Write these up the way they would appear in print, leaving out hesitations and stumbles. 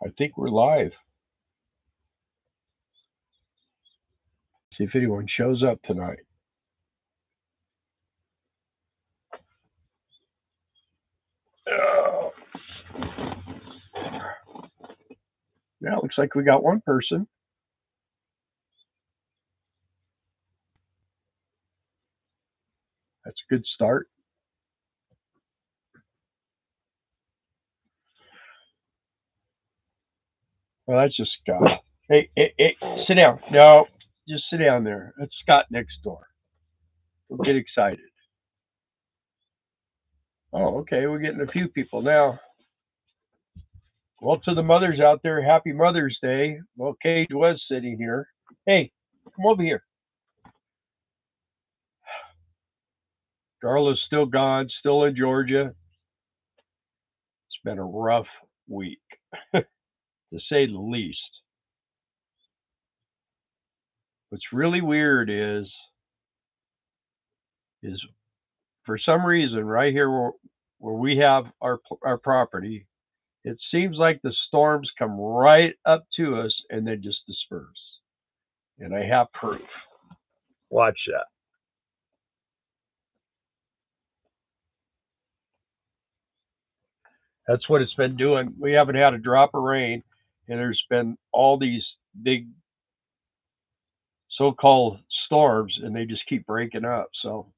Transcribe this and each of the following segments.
I think we're live. See if anyone shows up tonight. Oh. Yeah, looks like we got one person. That's a good start. Well, that's just Scott. Hey, sit down. No, just sit down there. That's Scott next door. Don't get excited. Oh, okay. We're getting a few people now. Well, to the mothers out there, happy Mother's Day. Well, Cage was sitting here. Hey, come over here. Darla's still gone, still in Georgia. It's been a rough week, to say the least. What's really weird is for some reason right here where we have our property, it seems like the storms come right up to us and then just disperse. And I have proof. Watch that. That's what it's been doing. We haven't had a drop of rain, and there's been all these big so-called storms, and they just keep breaking up. So,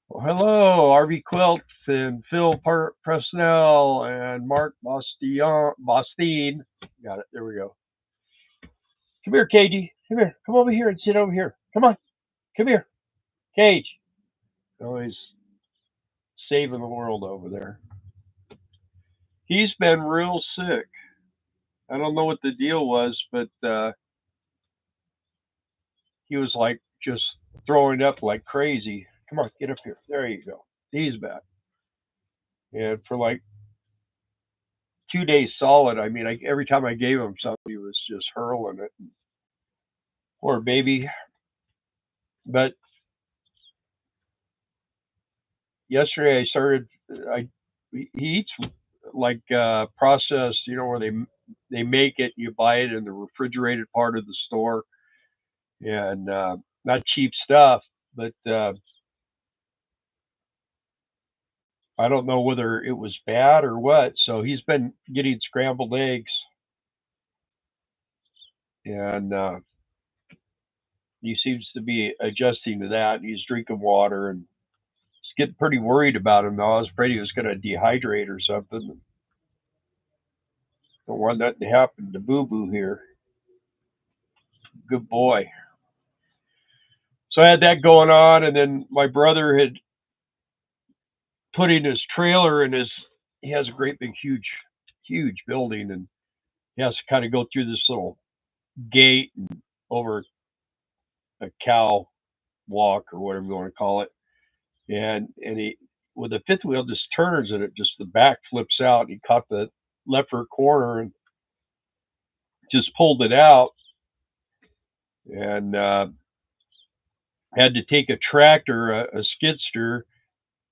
well, hello, RV Quilts and Phil Presnell and Mark Bostine. Got it. There we go. Come here, KG. Come here. Come over here and sit over here. Come on. Come here. Cage. Always saving the world over there. He's been real sick. I don't know what the deal was, but he was like just throwing up like crazy. Come on, get up here. There you go. He's back. And for like 2 days solid, I mean, every time I gave him something, he was just hurling it. Poor baby. But yesterday I started. He eats like processed, where they make it, you buy it in the refrigerated part of the store, and not cheap stuff. But I don't know whether it was bad or what. So he's been getting scrambled eggs, and he seems to be adjusting to that. And he's drinking water, and it's getting pretty worried about him though. I was afraid he was going to dehydrate or something. Don't want that to happen to Boo Boo here. Good boy. So I had that going on, and then my brother had put in his trailer and he has a great big huge building, and he has to kind of go through this little gate and over a cow walk or whatever you want to call it, and he with the fifth wheel just turns and it just the back flips out. He caught the left rear corner and just pulled it out, and had to take a tractor, a skid steer,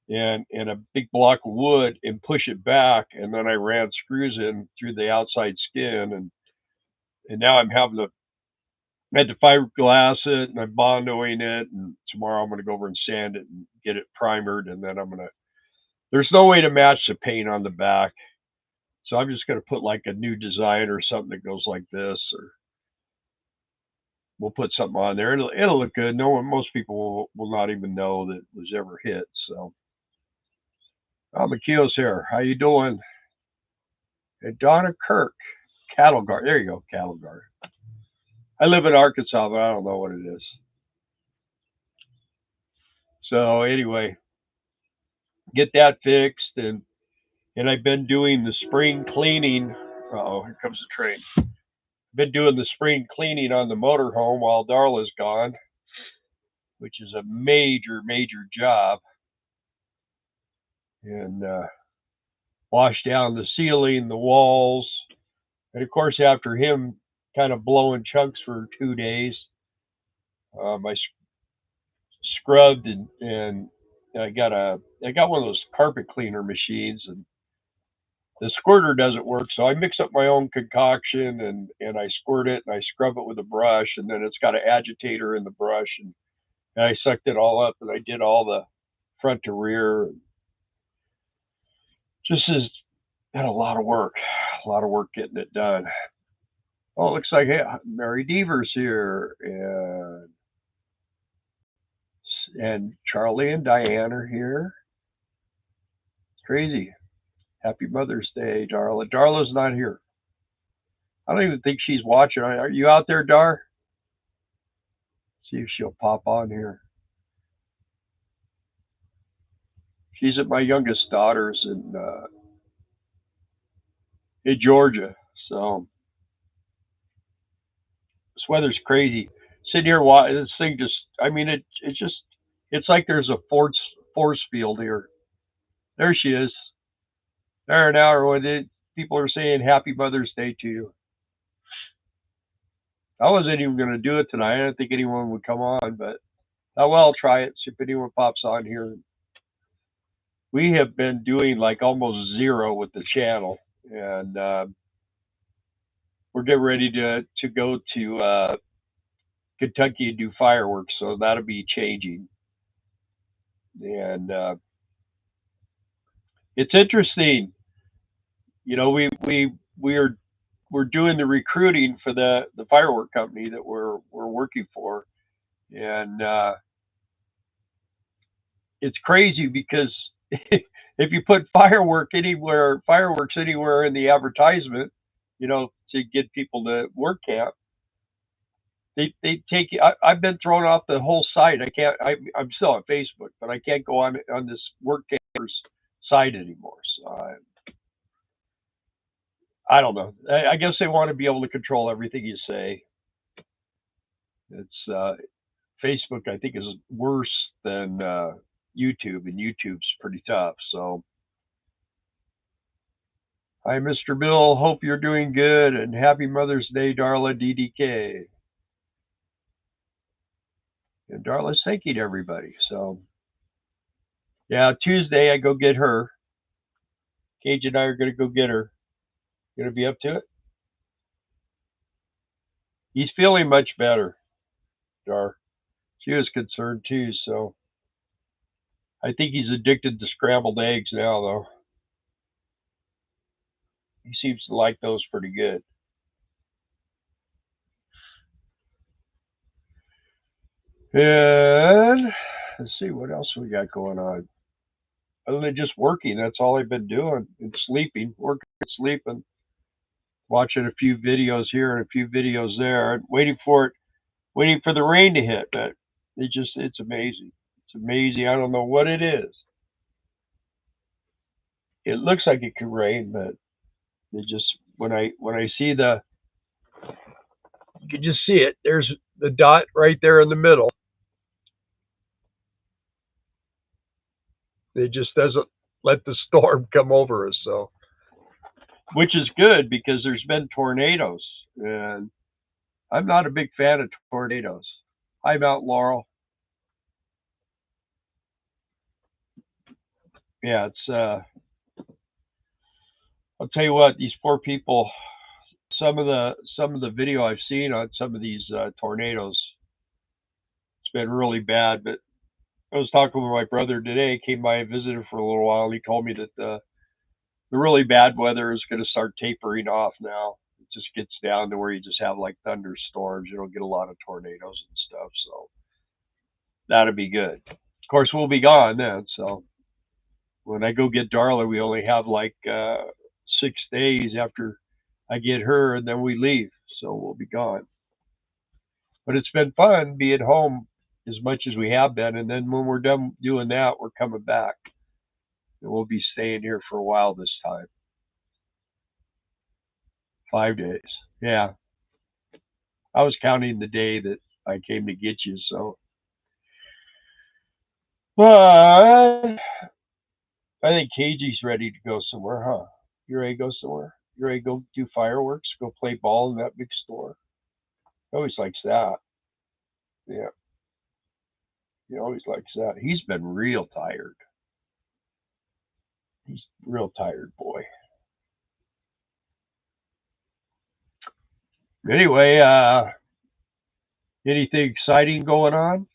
and a big block of wood and push it back, and then I ran screws in through the outside skin, and now I'm having to I had to fiberglass it, and I'm bondoing it, and tomorrow I'm going to go over and sand it and get it primered, and then there's no way to match the paint on the back, so I'm just going to put like a new design or something that goes like this, or we'll put something on there. It'll look good. No one, most people will not even know that it was ever hit. So, McKeel's here. How you doing? And Donna Kirk, Cattle Guard. There you go, Cattle Guard. I live in Arkansas, but I don't know what it is. So anyway, get that fixed, and I've been doing the spring cleaning. Oh, here comes the train. Been doing the spring cleaning on the motorhome while Darla's gone, which is a major job, and wash down the ceiling, the walls, and of course after him kind of blowing chunks for 2 days, I scrubbed and I got one of those carpet cleaner machines, and the squirter doesn't work, so I mix up my own concoction and I squirt it and I scrub it with a brush, and then it's got an agitator in the brush, and I sucked it all up and I did all the front to rear. Just is had a lot of work getting it done. Oh, it looks like hey, Mary Deaver's here, and Charlie and Diane are here. It's crazy. Happy Mother's Day, Darla. Darla's not here. I don't even think she's watching. Are you out there, Dar? See if she'll pop on here. She's at my youngest daughter's in Georgia. So this weather's crazy. Sitting here, this thing just. I mean, it's just. It's like there's a force field here. There she is. There now, when people are saying Happy Mother's Day to you. I wasn't even going to do it tonight. I didn't think anyone would come on, but well, I'll try it. See if anyone pops on here. We have been doing like almost zero with the channel, and we're getting ready to go to Kentucky and do fireworks, so that'll be changing. And it's interesting, you know. We're doing the recruiting for the firework company that we're working for, and it's crazy because if you put fireworks anywhere in the advertisement, you know, to get people to work camp, they take you. I've been thrown off the whole site. I can't. I'm still on Facebook, but I can't go on this work campers site anymore. So I don't know. I guess they want to be able to control everything you say. It's Facebook. I think is worse than YouTube, and YouTube's pretty tough. So, hi, Mr. Bill. Hope you're doing good, and happy Mother's Day, Darla DDK. And Darla's thanking everybody. So, yeah, Tuesday I go get her. Cage and I are going to go get her. Going to be up to it? He's feeling much better, Dar. She was concerned too, so I think he's addicted to scrambled eggs now, though. He seems to like those pretty good. And let's see what else we got going on. Other than just working, that's all I've been doing and sleeping, working, sleeping, watching a few videos here and a few videos there, waiting for the rain to hit. But it's amazing. It's amazing. I don't know what it is. It looks like it could rain, but it just when I see you can just see it. There's the dot right there in the middle. It just doesn't let the storm come over us. So, which is good because there's been tornadoes, and I'm not a big fan of tornadoes. Hi, Mount Laurel. Yeah, it's. I'll tell you what, these poor people. Some of the video I've seen on some of these tornadoes, it's been really bad. But I was talking with my brother today. Came by and visited for a little while, and he told me that the really bad weather is going to start tapering off now. It just gets down to where you just have like thunderstorms. You don't get a lot of tornadoes and stuff. So that'll be good. Of course, we'll be gone then. So when I go get Darla, we only have like 6 days after I get her, and then we leave. So we'll be gone. But it's been fun being home as much as we have been. And then when we're done doing that, we're coming back. And we'll be staying here for a while this time. 5 days. Yeah. I was counting the day that I came to get you. So, but I think KG's ready to go somewhere, huh? You ready to go somewhere? You ready to go do fireworks? Go play ball in that big store? He always likes that. Yeah. He always likes that. He's been real tired. He's a real tired boy. Anyway, anything exciting going on?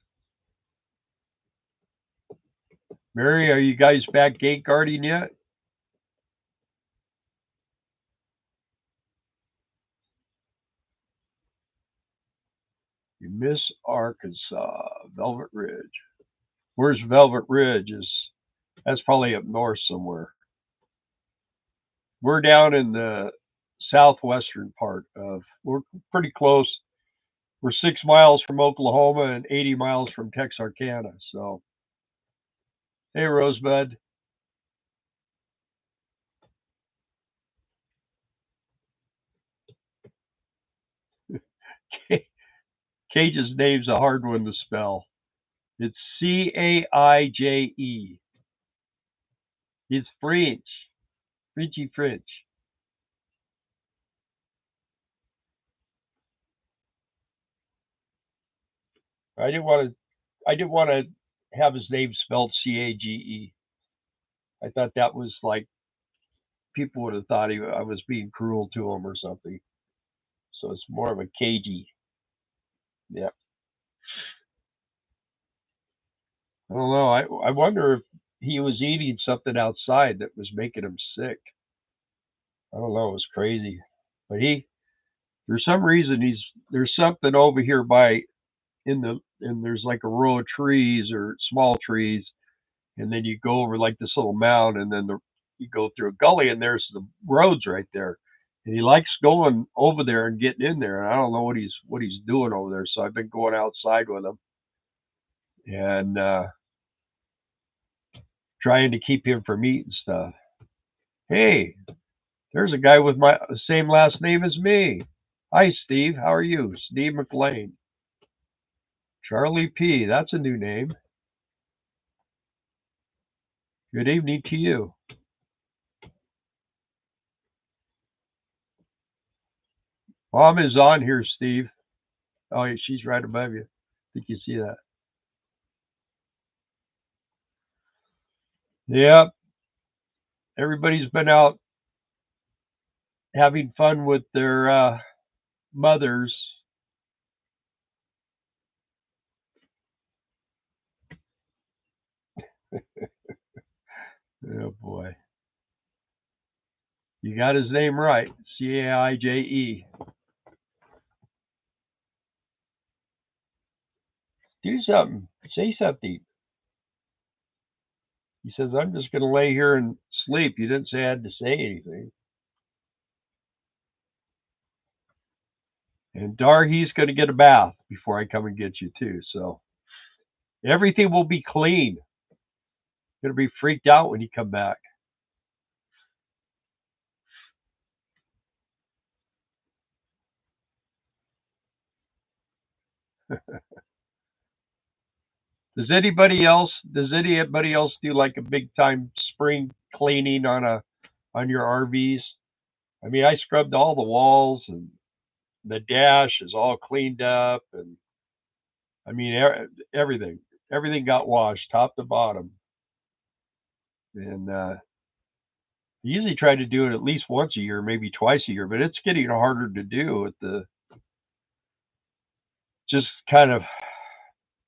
Mary, are you guys back gate guarding yet? You miss Arkansas, Velvet Ridge. Where's Velvet Ridge? That's probably up north somewhere. We're down in the southwestern part of. We're pretty close. We're 6 miles from Oklahoma and 80 miles from Texarkana. So, hey, Rosebud. Cage's name's a hard one to spell. It's Caije. It's French, Frenchy French. I didn't want to. I didn't want to have his name spelled Cage. I thought that was like people would have thought I was being cruel to him or something. So it's more of a cagey. Yeah. I don't know. I wonder if he was eating something outside that was making him sick. I don't know. It was crazy. But for some reason, there's something over here by and there's like a row of trees or small trees, and then you go over like this little mound, and then you go through a gully, and there's the roads right there. And he likes going over there and getting in there, and I don't know what he's doing over there. So I've been going outside with him and trying to keep him from eating stuff. Hey, there's a guy with my same last name as me. Hi, Steve. How are you? Steve McLean. Charlie P. That's a new name. Good evening to you. Mom is on here, Steve. Oh, yeah, she's right above you. I think you see that. Yeah, everybody's been out having fun with their mothers. Oh boy, you got his name right. Caije. Do something. Say something. He says, "I'm just going to lay here and sleep." You didn't say I had to say anything. And Darhe's going to get a bath before I come and get you too. So everything will be clean. Going to be freaked out when you come back. Does anybody else do like a big time spring cleaning on your RVs? I mean, I scrubbed all the walls and the dash is all cleaned up, and I mean everything got washed top to bottom. And I usually try to do it at least once a year, maybe twice a year, but it's getting harder to do with the just kind of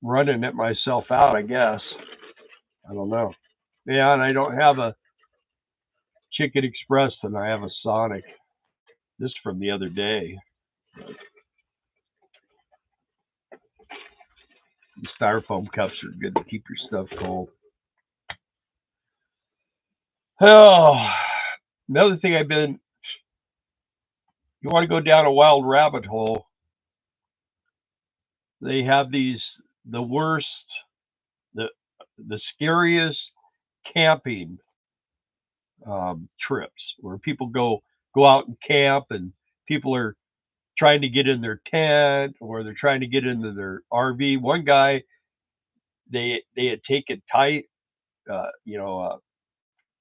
running it myself out, I guess. I don't know. Yeah, and I don't have a Chicken Express and I have a Sonic. This is from the other day. The styrofoam cups are good to keep your stuff cold. Oh, another thing you want to go down a wild rabbit hole, they have the worst, the, the scariest camping trips where people go out and camp and people are trying to get in their tent or they're trying to get into their RV. One guy, they had taken tight, uh, you know, uh,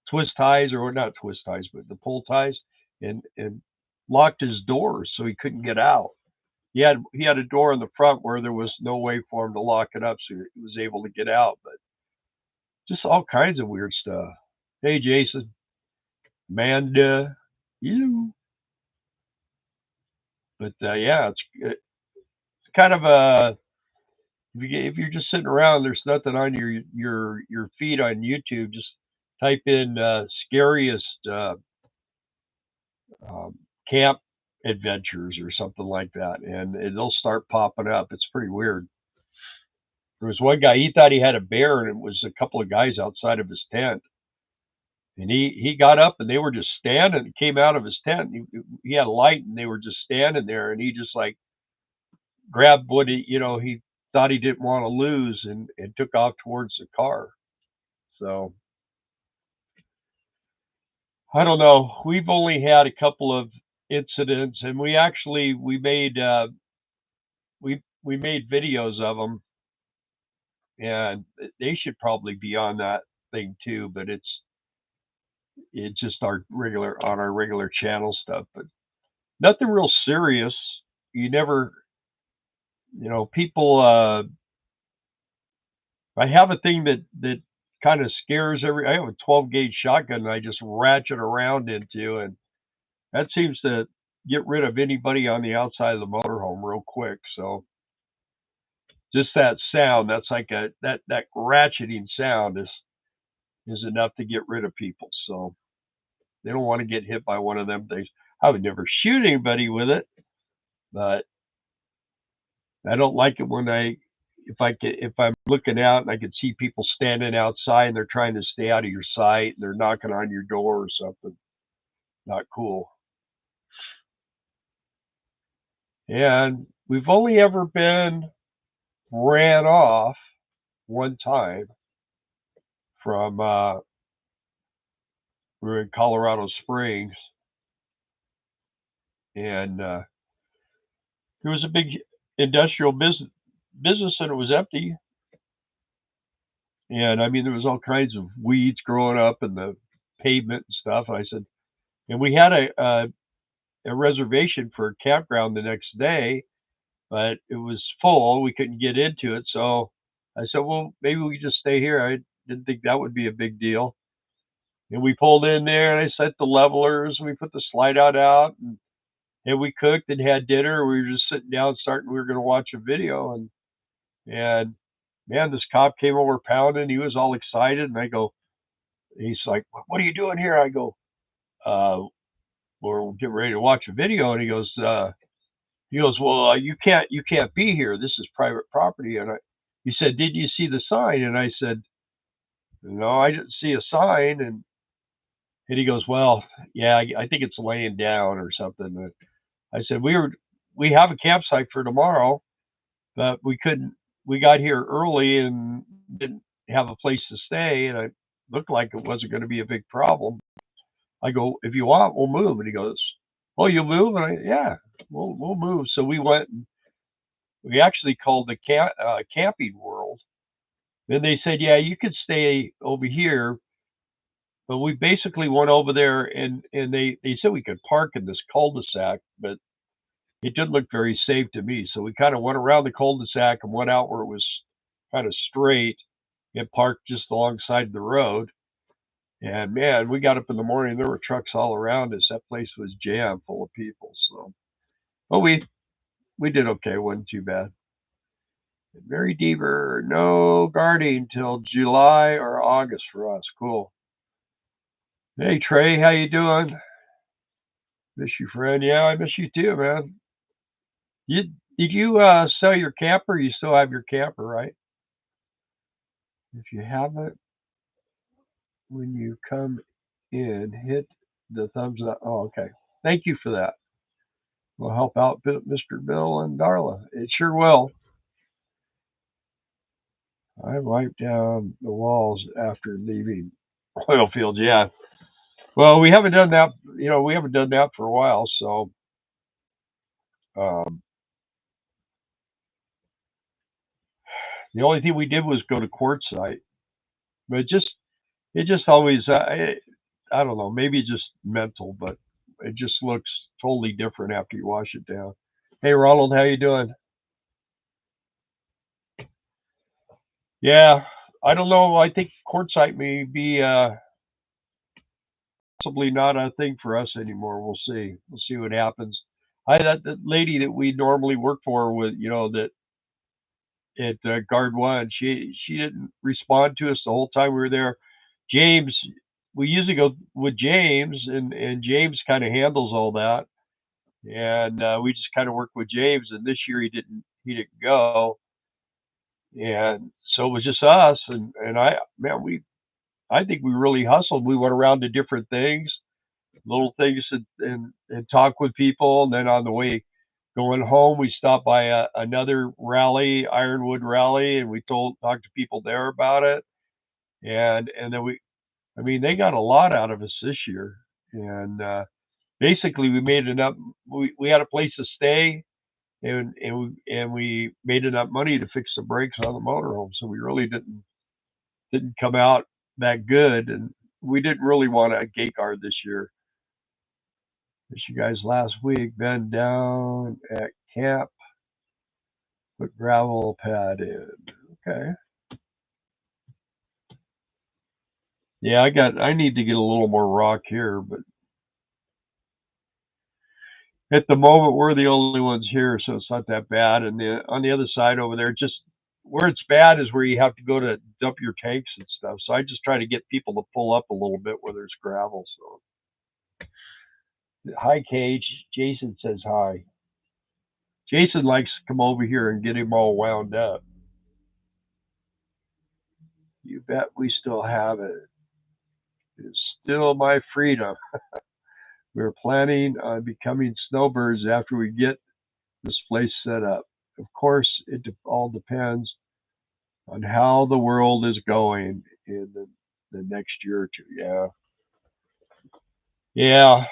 twist ties or not twist ties, but the pull ties, and locked his doors so he couldn't get out. He had a door in the front where there was no way for him to lock it up, so he was able to get out. But just all kinds of weird stuff. Hey, Jason, Amanda, you. But yeah, it's kind of a if you're just sitting around, there's nothing on your feed on YouTube. Just type in scariest um, camp adventures or something like that, and it'll start popping up. It's pretty weird. There was one guy, he thought he had a bear, and it was a couple of guys outside of his tent. And he got up, and they were just standing. Came out of his tent. He had a light, and they were just standing there. And he just like grabbed what he thought he didn't want to lose, and took off towards the car. So I don't know. We've only had a couple of incidents, and we made videos of them, and they should probably be on that thing too. But it's just our regular channel stuff, but nothing real serious. You never, people. I have a thing that kind of scares I have a 12 gauge shotgun that I just ratchet around into, and that seems to get rid of anybody on the outside of the motorhome real quick. So just that sound, that's like that ratcheting sound is enough to get rid of people. So they don't want to get hit by one of them things. I would never shoot anybody with it, but I don't like it when if I'm looking out and I can see people standing outside and they're trying to stay out of your sight and they're knocking on your door or something. Not cool. And we've only ever been ran off one time from we were in Colorado Springs, and there was a big industrial business and it was empty. And I mean, there was all kinds of weeds growing up in the pavement and stuff. And I said, and we had a reservation for a campground the next day, but it was full. We couldn't get into it. So I said, well, maybe we just stay here. I didn't think that would be a big deal. And we pulled in there and I set the levelers and we put the slide out and we cooked and had dinner. We were just sitting down we were going to watch a video and man, this cop came over pounding. He was all excited. And he's like, what are you doing here? I go, we're getting ready to watch a video. And he goes, well, you can't be here. This is private property. And he said, did you see the sign? And I said, no, I didn't see a sign. And he goes, well, yeah, I think it's laying down or something. And I said, we have a campsite for tomorrow, but we got here early and didn't have a place to stay. And it looked like it wasn't going to be a big problem. I go, if you want, we'll move. And he goes, oh, you'll move? And yeah, we'll move. So we went and we actually called the Camping World. Then they said, yeah, you could stay over here. But we basically went over there and they said we could park in this cul-de-sac, but it didn't look very safe to me. So we kind of went around the cul-de-sac and went out where it was kind of straight and parked just alongside the road. And man, we got up in the morning, there were trucks all around us. That place was jammed full of people. So, well, we did okay. It wasn't too bad. Mary Deaver, no guarding till July or August for us. Cool. Hey Trey, how you doing? Miss you, friend. Yeah, I miss you too, man. Did you sell your camper? You still have your camper, right? If you haven't, when you come in, hit the thumbs up. Oh, okay. Thank you for that. We'll help out Mr. Bill and Darla. It sure will. I wiped down the walls after leaving oil fields. Yeah. Well, we haven't done that. We haven't done that for a while. So, um, the only thing we did was go to quartzsite, but it just always, I don't know, maybe just mental, but it just looks totally different after you wash it down. Hey, Ronald, how you doing? Yeah, I don't know. I think quartzsite may be possibly not a thing for us anymore. We'll see. We'll see what happens. that lady that we normally work for with, that at Guard One, she didn't respond to us the whole time we were there. James, we usually go with James, and James kind of handles all that, and we just kind of work with James. And this year he didn't go, and so it was just us. And I think we really hustled. We went around to different things, little things, and talked with people. And then on the way going home, we stopped by another rally, Ironwood Rally, and we talked to people there about it. And then I mean, they got a lot out of us this year. And basically, we made enough. We had a place to stay, and we made enough money to fix the brakes on the motorhome. So we really didn't come out that good, and we didn't really want a gate guard this year. As you guys last week, been down at camp, put gravel pad in. Okay. Yeah, I need to get a little more rock here, but at the moment we're the only ones here, so it's not that bad. And on the other side over there, just where it's bad is where you have to go to dump your tanks and stuff. So I just try to get people to pull up a little bit where there's gravel. So hi, Cage. Jason says hi. Jason likes to come over here and get him all wound up. You bet we still have it. It's still my freedom. We're planning on becoming snowbirds after we get this place set up. Of course, all depends on how the world is going in the next year or two. Yeah. Yeah.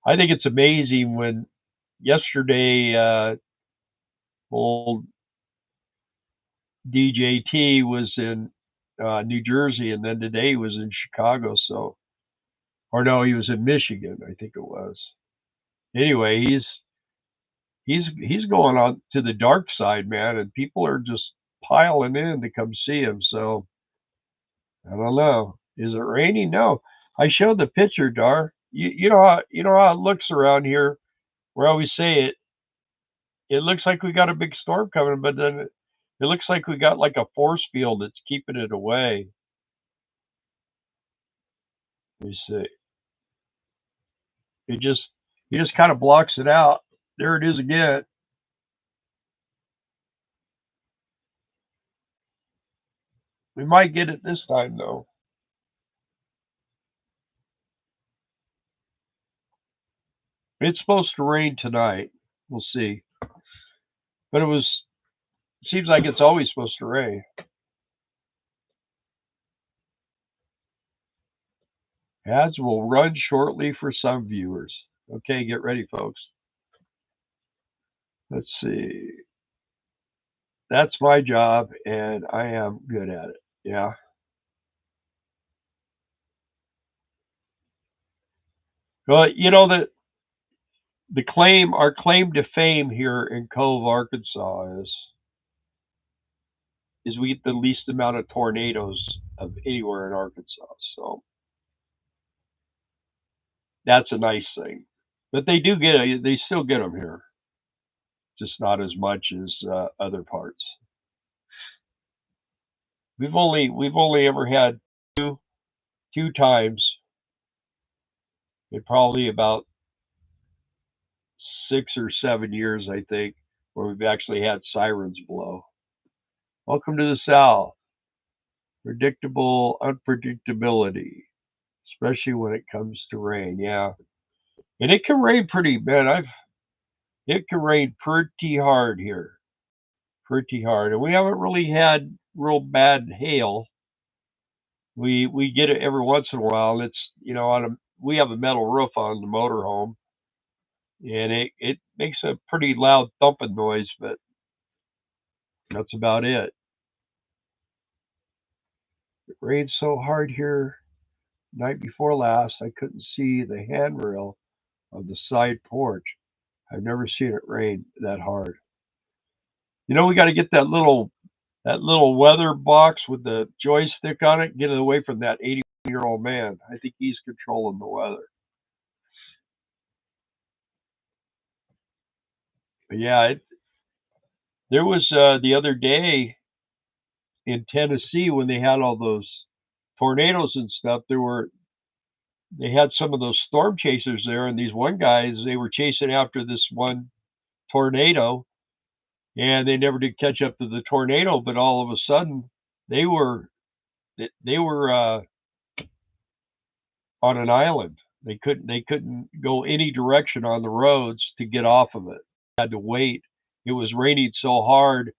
I think it's amazing when yesterday, old DJT was in New Jersey, and then today he was in Chicago. So, or no, he was in Michigan, I think it was. Anyway, he's going on to the dark side, man, and people are just piling in to come see him. So I don't know. Is it raining? No. I showed the picture, Dar. You know how it looks around here. Where I always say it looks like we got a big storm coming, but then it looks like we got like a force field that's keeping it away. Let me see. It just kind of blocks it out. There it is again. We might get it this time though. It's supposed to rain tonight. We'll see. But seems like it's always supposed to rain. Ads will run shortly for some viewers. Okay, get ready, folks. Let's see. That's my job, and I am good at it. Yeah. Well, our claim to fame here in Cove, Arkansas is we get the least amount of tornadoes of anywhere in Arkansas. So that's a nice thing. But they still get them here, just not as much as other parts. We've only ever had two times in probably about 6 or 7 years, I think, where we've actually had sirens blow. Welcome to the South. Predictable unpredictability, especially when it comes to rain. Yeah, and it can rain pretty bad. It can rain pretty hard here, pretty hard, and we haven't really had real bad hail. We get it every once in a while. And it's we have a metal roof on the motorhome, and it makes a pretty loud thumping noise, but that's about it. It rained so hard here night before last, I couldn't see the handrail of the side porch. I've never seen it rain that hard. We got to get that little weather box with the joystick on it. Get it away from that 80-year-old man. I think he's controlling the weather. But yeah, there was the other day in Tennessee when they had all those tornadoes and stuff. They had some of those storm chasers there, and these one guys, they were chasing after this one tornado, and they never did catch up to the tornado. But all of a sudden, they were they were on an island. They couldn't go any direction on the roads to get off of it. They had to wait. It was raining so hard,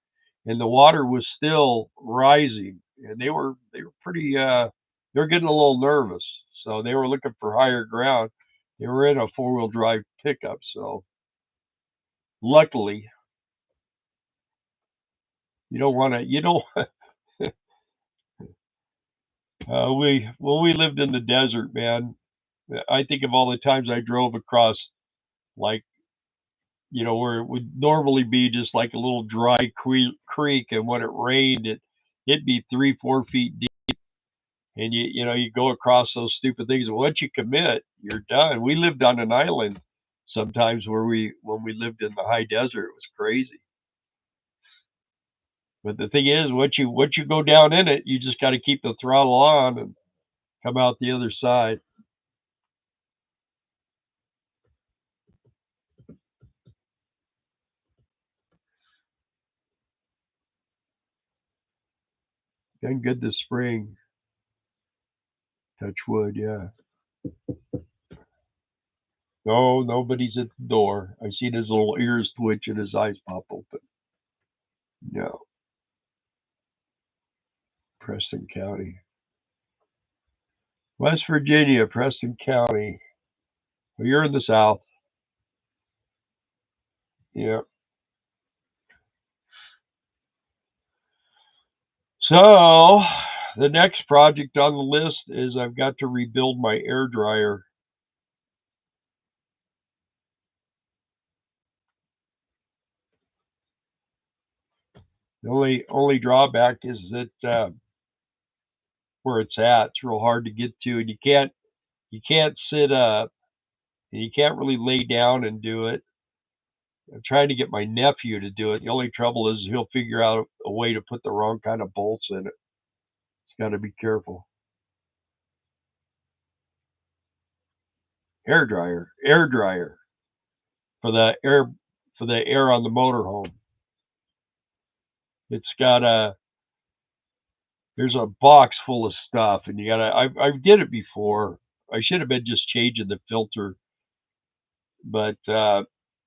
and the water was still rising, and they were pretty they were getting a little nervous. So they were looking for higher ground. They were in a 4-wheel drive pickup, so luckily you don't want to you don't we when we lived in the desert, man, I think of all the times I drove across, like, where it would normally be just like a little dry creek, and when it rained, it'd be 3 4 feet deep, and you go across those stupid things, and once you commit, you're done. We lived on an island sometimes where we when we lived in the high desert. It was crazy. But the thing is, once you go down in it, you just got to keep the throttle on and come out the other side. Been good this spring. Touch wood, yeah. No, nobody's at the door. I see his little ears twitch and his eyes pop open. No, Preston County, West Virginia, Preston County. Well, you're in the South. Yeah. So the next project on the list is I've got to rebuild my air dryer. The only drawback is that where it's real hard to get to, and you can't sit up, and you can't really lay down and do it. I'm trying to get my nephew to do it. The only trouble is he'll figure out a way to put the wrong kind of bolts in it. It's got to be careful. Air dryer for the air on the motorhome. It's got there's a box full of stuff, and you gotta. I did it before. I should have been just changing the filter, but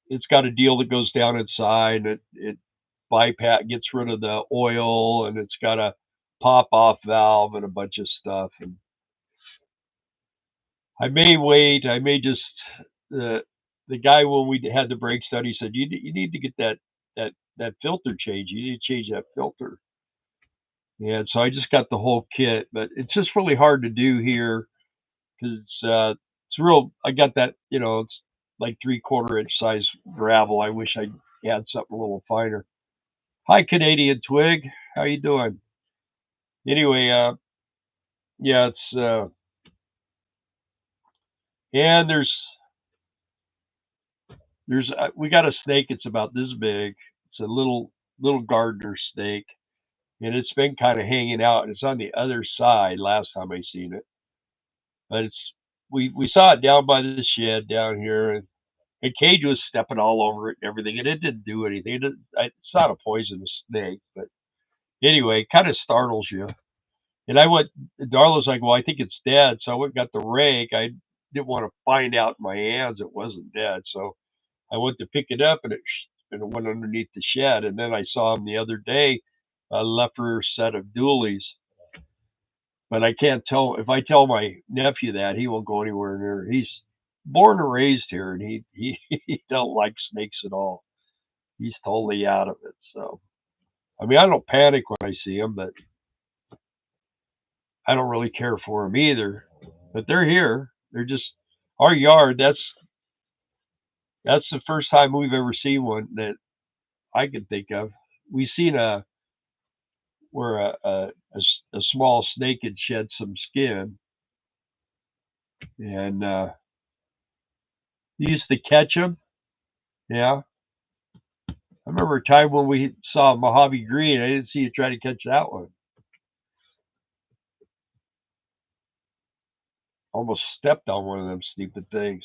it's got a deal that goes down inside. It bypass gets rid of the oil, and it's got a pop off valve and a bunch of stuff. And I may wait. I may just the guy when we had the brake study said you need to get that filter change. You need to change that filter. And so I just got the whole kit, but it's just really hard to do here because it's real. I got that, it's like 3/4 inch size gravel. I wish I had something a little finer. Hi, Canadian Twig. How you doing? Anyway, yeah, it's and there's we got a snake. It's about this big. It's a little gardener snake, and it's been kind of hanging out. And it's on the other side. Last time I seen it, but we saw it down by the shed down here, and Cage was stepping all over it and everything, and it didn't do anything. It's not a poisonous snake, but anyway, it kind of startles you. And I went, Darla's like, well, I think it's dead. So I went and got the rake. I didn't want to find out in my hands it wasn't dead. So I went to pick it up, and it went underneath the shed. And then I saw him the other day, a leper set of dualies. But I can't tell if I tell my nephew that he won't go anywhere near. He's born and raised here, and he don't like snakes at all. He's totally out of it. So I mean, I don't panic when I see them, but I don't really care for them either. But they're here. They're just our yard. That's the first time we've ever seen one that I can think of. We seen where a small snake had shed some skin, and used to catch them. Yeah, I remember a time when we saw Mojave Green. I didn't see you try to catch that one. Almost stepped on one of them stupid things.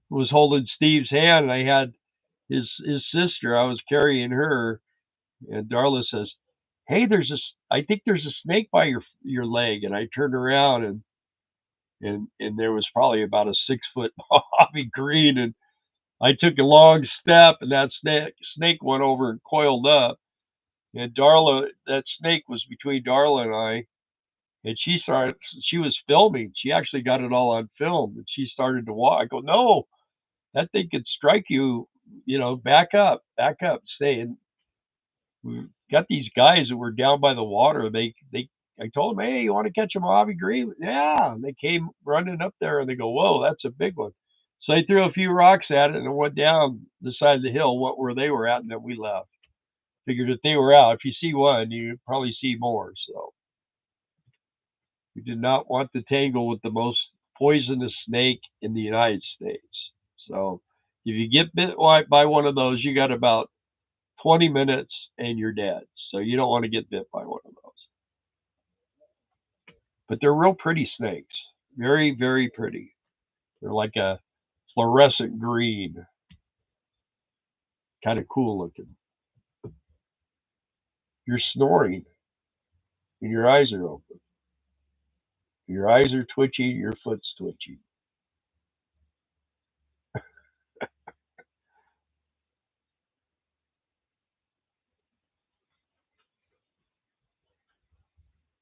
Was holding Steve's hand, and I had his sister. I was carrying her, and Darla says, "Hey, I think there's a snake by your leg." And I turned around, and there was probably about a 6 foot Mojave Green, and I took a long step, and that snake went over and coiled up. And Darla, that snake was between Darla and I, and she was filming. She actually got it all on film, and she started to walk. I go, no, that thing could strike you, back up, stay. And we got these guys that were down by the water. I told them, hey, you want to catch a Mojave Green? Yeah. And they came running up there, and they go, whoa, that's a big one. So I threw a few rocks at it, and it went down the side of the hill, where they were at, and then we left. Figured if they were out, if you see one, you probably see more. So we did not want to tangle with the most poisonous snake in the United States. So if you get bit by one of those, you got about 20 minutes and you're dead. So you don't want to get bit by one of those. But they're real pretty snakes. Very, very pretty. They're like a fluorescent green. Kind of cool looking. You're snoring and your eyes are open. Your eyes are twitching, your foot's twitching.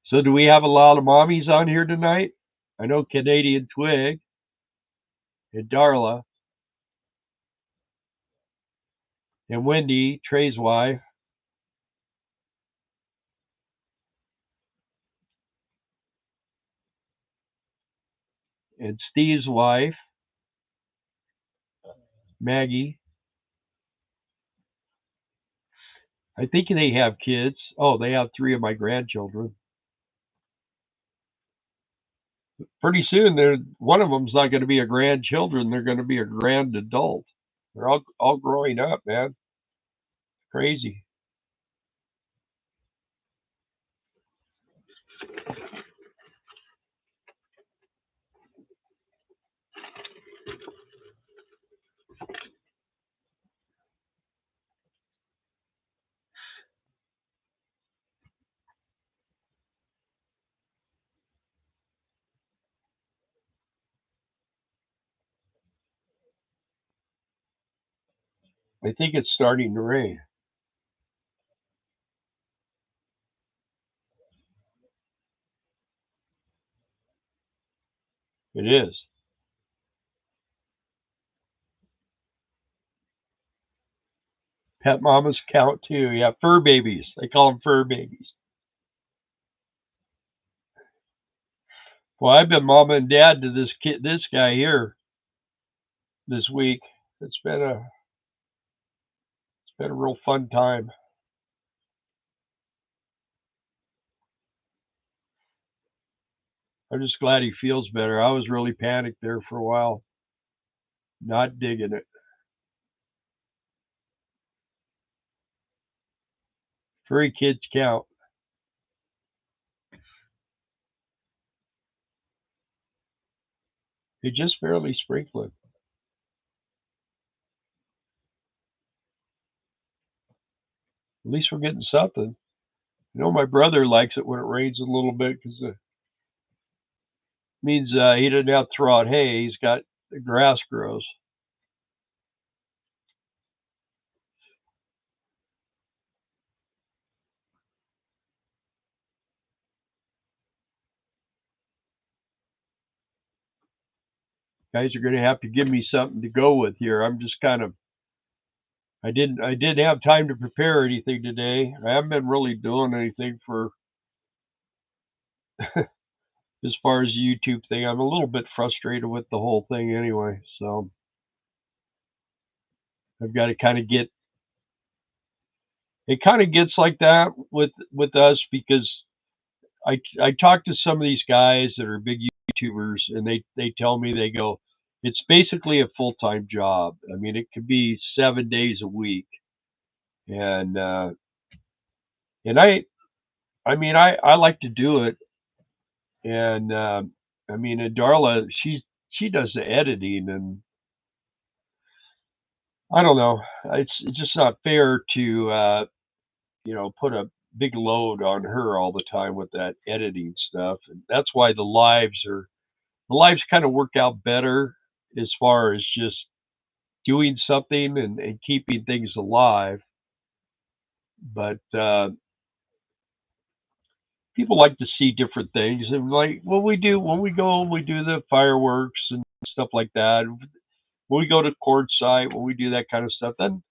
So do we have a lot of mommies on here tonight? I know Canadian Twig and Darla and Wendy, Trey's wife. And Steve's wife, Maggie. I think they have kids. Oh, they have 3 of my grandchildren. Pretty soon, one of them's not going to be a grandchildren. They're going to be a grand adult. They're all growing up, man. Crazy. I think it's starting to rain. It is. Pet mamas count too. Yeah, fur babies. They call them fur babies. Well, I've been mom and dad to this guy here this week. It's been a real fun time. I'm just glad he feels better. I was really panicked there for a while, not digging it. Furry kids count. They just barely sprinkling. At least we're getting something. My brother likes it when it rains a little bit because it means he doesn't have to throw out hay. He's got the grass grows. Guys are going to have to give me something to go with here. I'm just kind of I didn't have time to prepare anything today. I haven't been really doing anything for as far as the YouTube thing. I'm a little bit frustrated with the whole thing anyway. So I've got to kind of get it kind of gets like that with us because I talk to some of these guys that are big YouTubers and they tell me they go, it's basically a full-time job. I mean, it could be 7 days a week. and and I like to do it, and and Darla, she does the editing, and I don't know, it's just not fair to put a big load on her all the time with that editing stuff, and that's why the lives kind of work out better as far as just doing something and keeping things alive. But people like to see different things, and like what we do when we go, we do the fireworks and stuff like that. When we go to court site, when we do that kind of stuff, then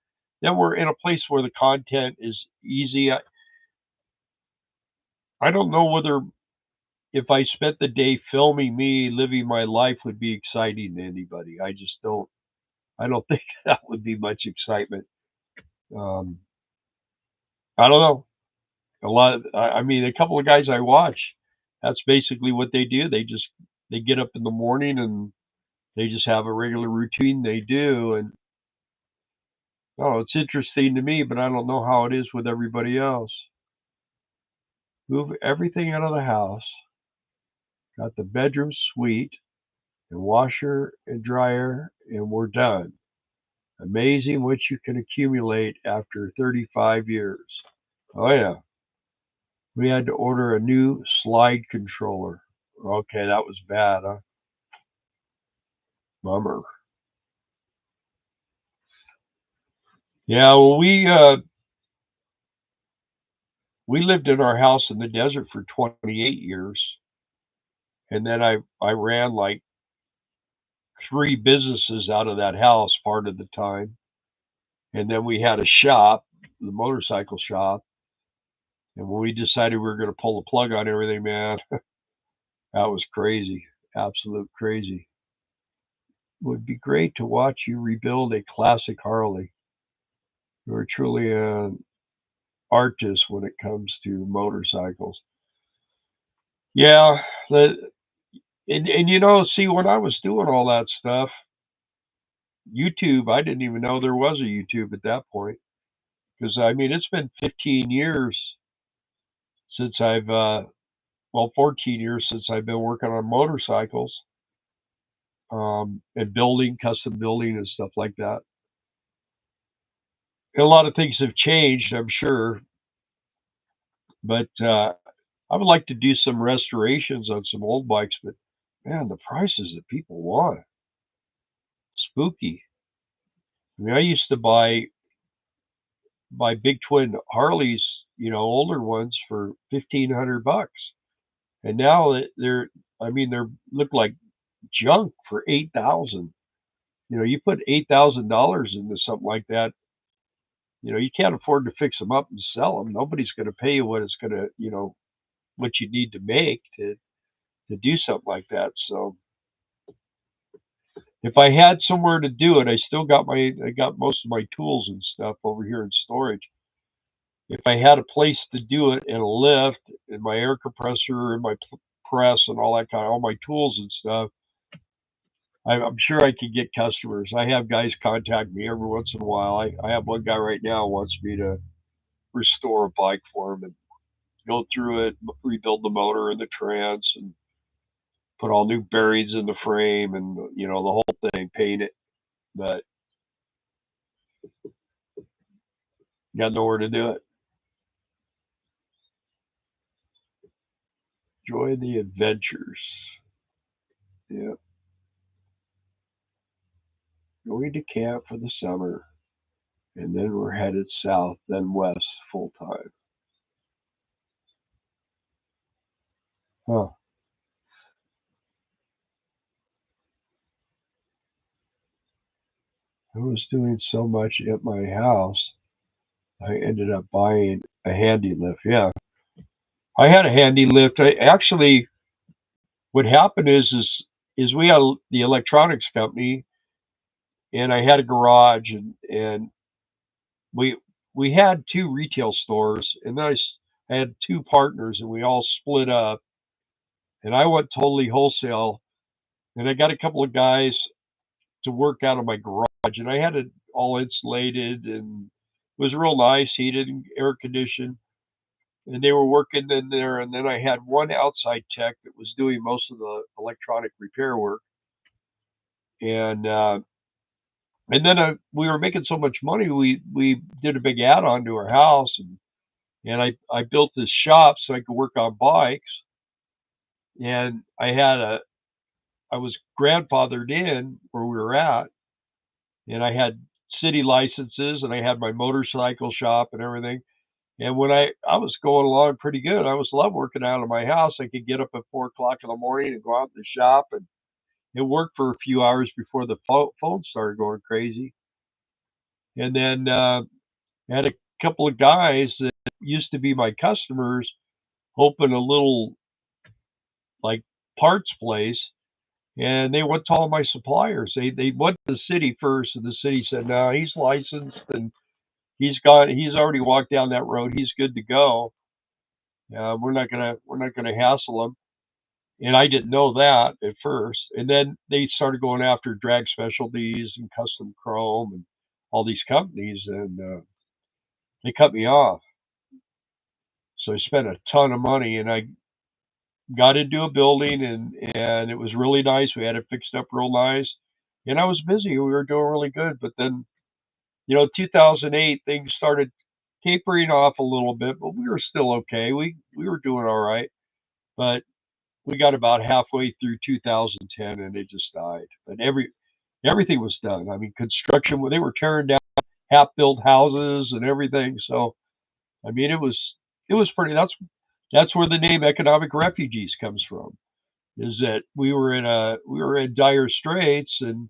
we're in a place where the content is easy. I don't know whether if I spent the day filming me living my life would be exciting to anybody. I just don't. I don't think that would be much excitement. Um, I don't know. A couple of guys I watch, that's basically what they do. They get up in the morning and they just have a regular routine they do. And oh, it's interesting to me, but I don't know how it is with everybody else. Move everything out of the house. Got the bedroom suite and washer and dryer, and we're done. Amazing what you can accumulate after 35 years. Oh yeah, we had to order a new slide controller. Okay, that was bad, huh? Bummer. Yeah, well, we lived in our house in the desert for 28 years, and then I ran like three businesses out of that house part of the time, and then we had a shop, the motorcycle shop, and when we decided we were going to pull the plug on everything, man, that was crazy, absolute crazy. Would be great to watch you rebuild a classic Harley. You're truly an artist when it comes to motorcycles. Yeah, the, and see, when I was doing all that stuff, YouTube, I didn't even know there was a YouTube at that point. Because it's been 15 years since 14 years since I've been working on motorcycles, and building, custom building, and stuff like that. And a lot of things have changed, I'm sure, but I would like to do some restorations on some old bikes. But man, the prices that people want, spooky. I used to buy big twin Harleys, older ones for $1,500, and now they're look like junk for 8,000. You put $8,000 into something like that. You can't afford to fix them up and sell them. Nobody's going to pay you what it's going to, what you need to make to do something like that. So if I had somewhere to do it, I got most of my tools and stuff over here in storage. If I had a place to do it and a lift and my air compressor and my press and all that all my tools and stuff, I'm sure I could get customers. I have guys contact me every once in a while. I have one guy right now who wants me to restore a bike for him and go through it, rebuild the motor and the trans, and put all new bearings in the frame, and the whole thing, paint it. But got nowhere to do it. Enjoy the adventures. Yeah, going to camp for the summer, and then we're headed south, then west full time. Huh. I was doing so much at my house, I ended up buying a handy lift. Yeah, I had a handy lift. I actually, what happened is we had the electronics company, and I had a garage, and we we had two retail stores, and then I had two partners, and we all split up, and I went totally wholesale, and I got a couple of guys to work out of my garage, and I had it all insulated, and was real nice, heated and air conditioned, and they were working in there. And then I had one outside tech that was doing most of the electronic repair work, and then we were making so much money, we did a big add-on to our house, and I built this shop so I could work on bikes, and I was grandfathered in where we were at, and I had city licenses, and I had my motorcycle shop and everything. And when I was going along pretty good, I was love working out of my house. I could get up at 4 o'clock in the morning and go out in the shop, and it worked for a few hours before the phone started going crazy. And then I had a couple of guys that used to be my customers open a little like parts place, and they went to all my suppliers. They went to the city first, and the city said, "No, he's licensed and he's already walked down that road. He's good to go. We're not gonna hassle him." And I didn't know that at first. And then they started going after Drag Specialties and Custom Chrome and all these companies, and they cut me off. So I spent a ton of money, and I got into a building, and it was really nice. We had it fixed up real nice, and I was busy. We were doing really good, but then 2008 things started tapering off a little bit, but we were still okay. We were doing all right, but we got about halfway through 2010 and it just died. But everything was done. I mean, construction. They were tearing down half-built houses and everything. So I mean, it was pretty. That's where the name economic refugees comes from. Is that we were in dire straits, and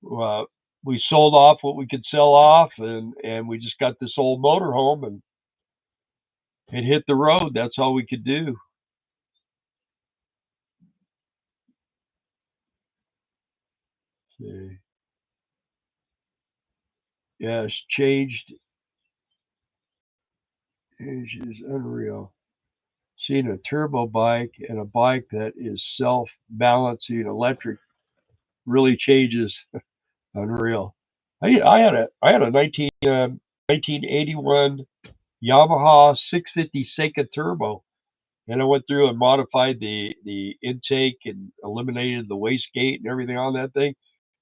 uh, we sold off what we could sell off, and we just got this old motorhome and hit the road. That's all we could do. Yeah, yeah, it's changed. It is unreal. Seeing a turbo bike and a bike that is self-balancing electric really changes. Unreal. I had a 1981 Yamaha 650 Seika turbo, and I went through and modified the intake and eliminated the wastegate and everything on that thing.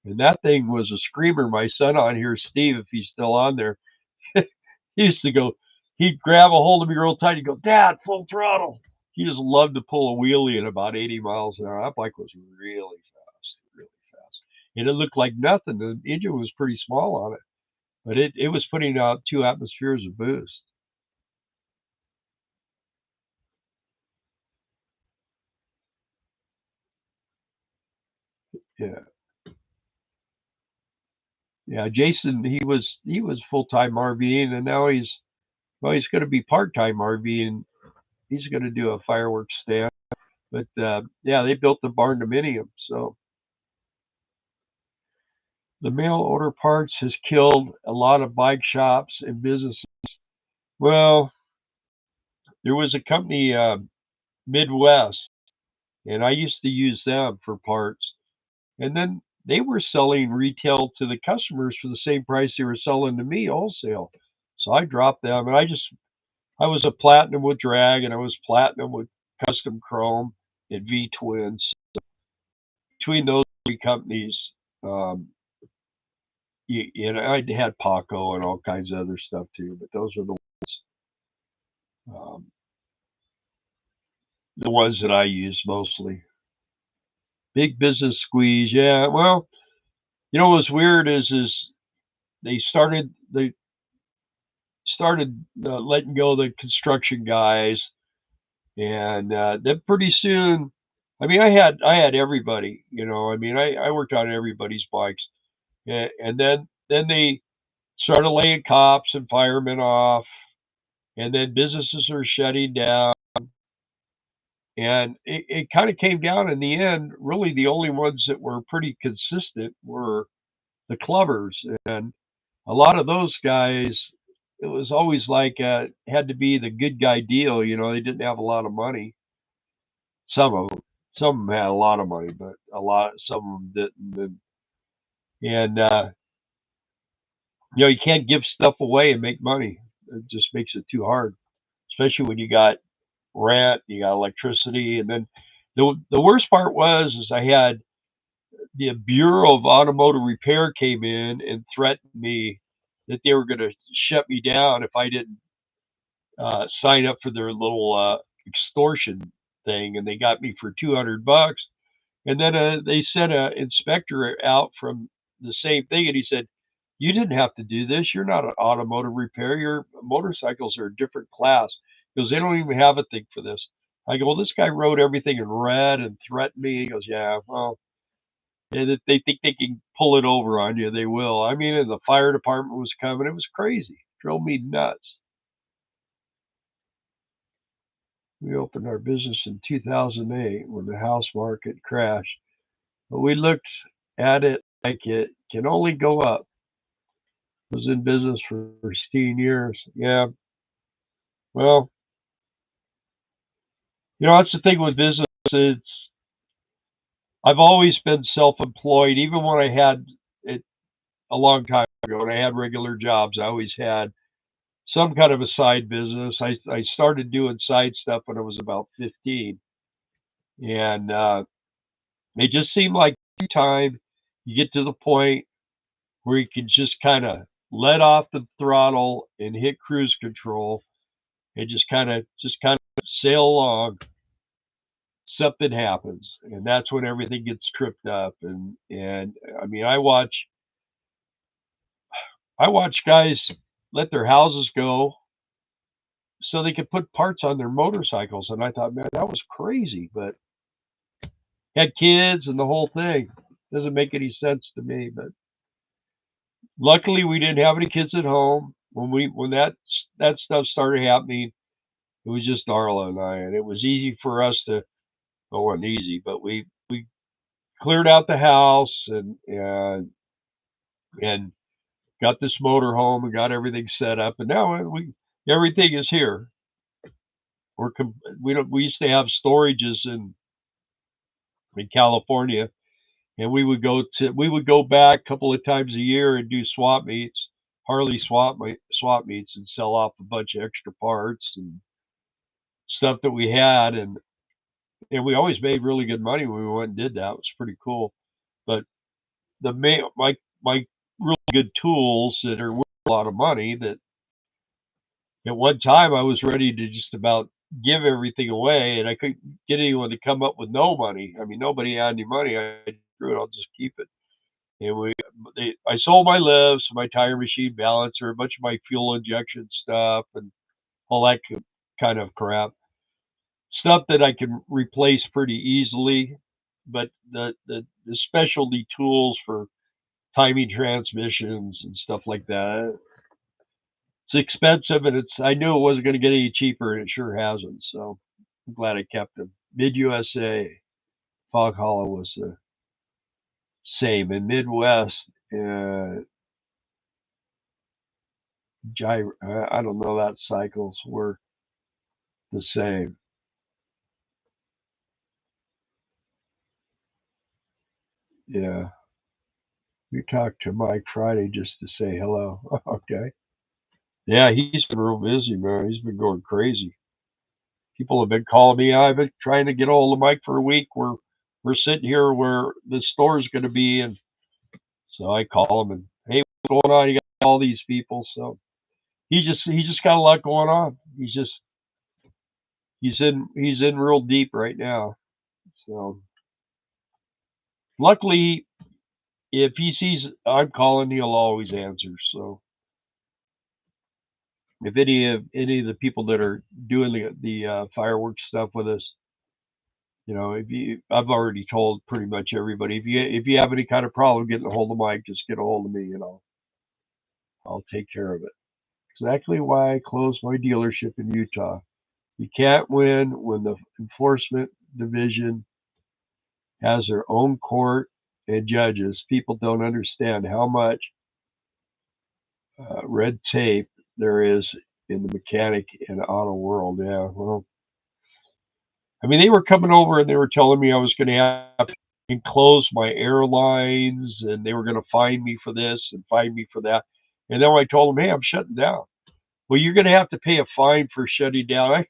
And that thing was a screamer. My son on here, Steve, if he's still on there, he used to go, he'd grab a hold of me real tight. He'd go, "Dad, full throttle." He just loved to pull a wheelie at about 80 miles an hour. That bike was really fast, really fast. And it looked like nothing. The engine was pretty small on it, but it was putting out 2 atmospheres of boost. Yeah. Yeah. Jason, he was full time RVing, and now he's going to be part time RVing. He's going to do a fireworks stand. But yeah, they built the barn dominium. So the mail order parts has killed a lot of bike shops and businesses. Well, there was a company, Midwest, and I used to use them for parts. And then they were selling retail to the customers for the same price they were selling to me wholesale. So I dropped them, and I was a platinum with drag, and I was platinum with custom chrome and V twins. Between those three companies, um, I had Paco and all kinds of other stuff too, but those are um, the ones that I use mostly. Big business squeeze, yeah. Well, what's weird is they started letting go of the construction guys, and then pretty soon, I mean, I had everybody. I mean, I worked on everybody's bikes, and then they started laying cops and firemen off, and then businesses are shutting down. And it kind of came down in the end. Really, the only ones that were pretty consistent were the clubbers, and a lot of those guys. It was always like had to be the good guy deal. They didn't have a lot of money. Some of them had a lot of money, but some of them didn't. And You can't give stuff away and make money. It just makes it too hard, especially when you got rent, you got electricity, and then the worst part was is I had the Bureau of Automotive Repair came in and threatened me that they were going to shut me down if I didn't sign up for their little extortion thing, and they got me for $200. And then they sent an inspector out from the same thing, and he said, "You didn't have to do this. You're not an automotive repair. Your motorcycles are a different class because they don't even have a thing for this." I go, "Well, this guy wrote everything in red and threatened me." He goes, "Yeah, well, they think they can pull it over on you. They will." I mean, and the fire department was coming. It was crazy. It drove me nuts. We opened our business in 2008 when the house market crashed, but we looked at it like it can only go up. Was in business for 16 years. Yeah. Well, that's the thing with business. It's I've always been self-employed, even when I had it a long time ago. When I had regular jobs, I always had some kind of a side business. I started doing side stuff when I was about 15, and it just seemed like every time you get to the point where you can just kind of let off the throttle and hit cruise control and just kind of sail along, something happens, and that's when everything gets tripped up. And I mean, I watch guys let their houses go so they could put parts on their motorcycles, and I thought, man, that was crazy. But had kids and the whole thing doesn't make any sense to me. But luckily, we didn't have any kids at home when that stuff started happening. It was just Darla and I, and it was easy for us to. Well, it wasn't easy, but we cleared out the house and got this motor home and got everything set up, and now we everything is here. We used to have storages in California, and we would go back a couple of times a year and do swap meets, Harley swap meets, and sell off a bunch of extra parts and stuff that we had, and we always made really good money when we went and did that. It was pretty cool. But the main my really good tools that are worth a lot of money, that at one time I was ready to just about give everything away, and I couldn't get anyone to come up with no money. I mean, nobody had any money. I said, screw it, I'll just keep it. And I sold my lifts, my tire machine balancer, a bunch of my fuel injection stuff, and all that kind of crap. Stuff that I can replace pretty easily, but the specialty tools for timing transmissions and stuff like that, it's expensive, and I knew it wasn't going to get any cheaper, and it sure hasn't. So I'm glad I kept them. Mid USA, Fog Hollow was the same, and Midwest, I don't know, that cycles were the same. Yeah, we talked to Mike Friday just to say hello. Okay. Yeah, he's been real busy, man. He's been going crazy. People have been calling me. I've been trying to get a hold of Mike for a week. We're sitting here where the store's going to be, and so I call him and, hey, what's going on? You got all these people, so he just got a lot going on. He's in real deep right now. So luckily, if he sees I'm calling, he'll always answer. So if any of the people that are doing the fireworks stuff with us, I've already told pretty much everybody, if you have any kind of problem getting a hold of Mike, just get a hold of me, and I'll take care of it. Exactly why I closed my dealership in Utah. You can't win when the enforcement division has their own court and judges. People don't understand how much red tape there is in the mechanic and auto world. Yeah, well, I mean, they were coming over and they were telling me I was going to have to enclose my airlines, and they were going to fine me for this and fine me for that. And then when I told them, hey, I'm shutting down. Well, you're going to have to pay a fine for shutting down.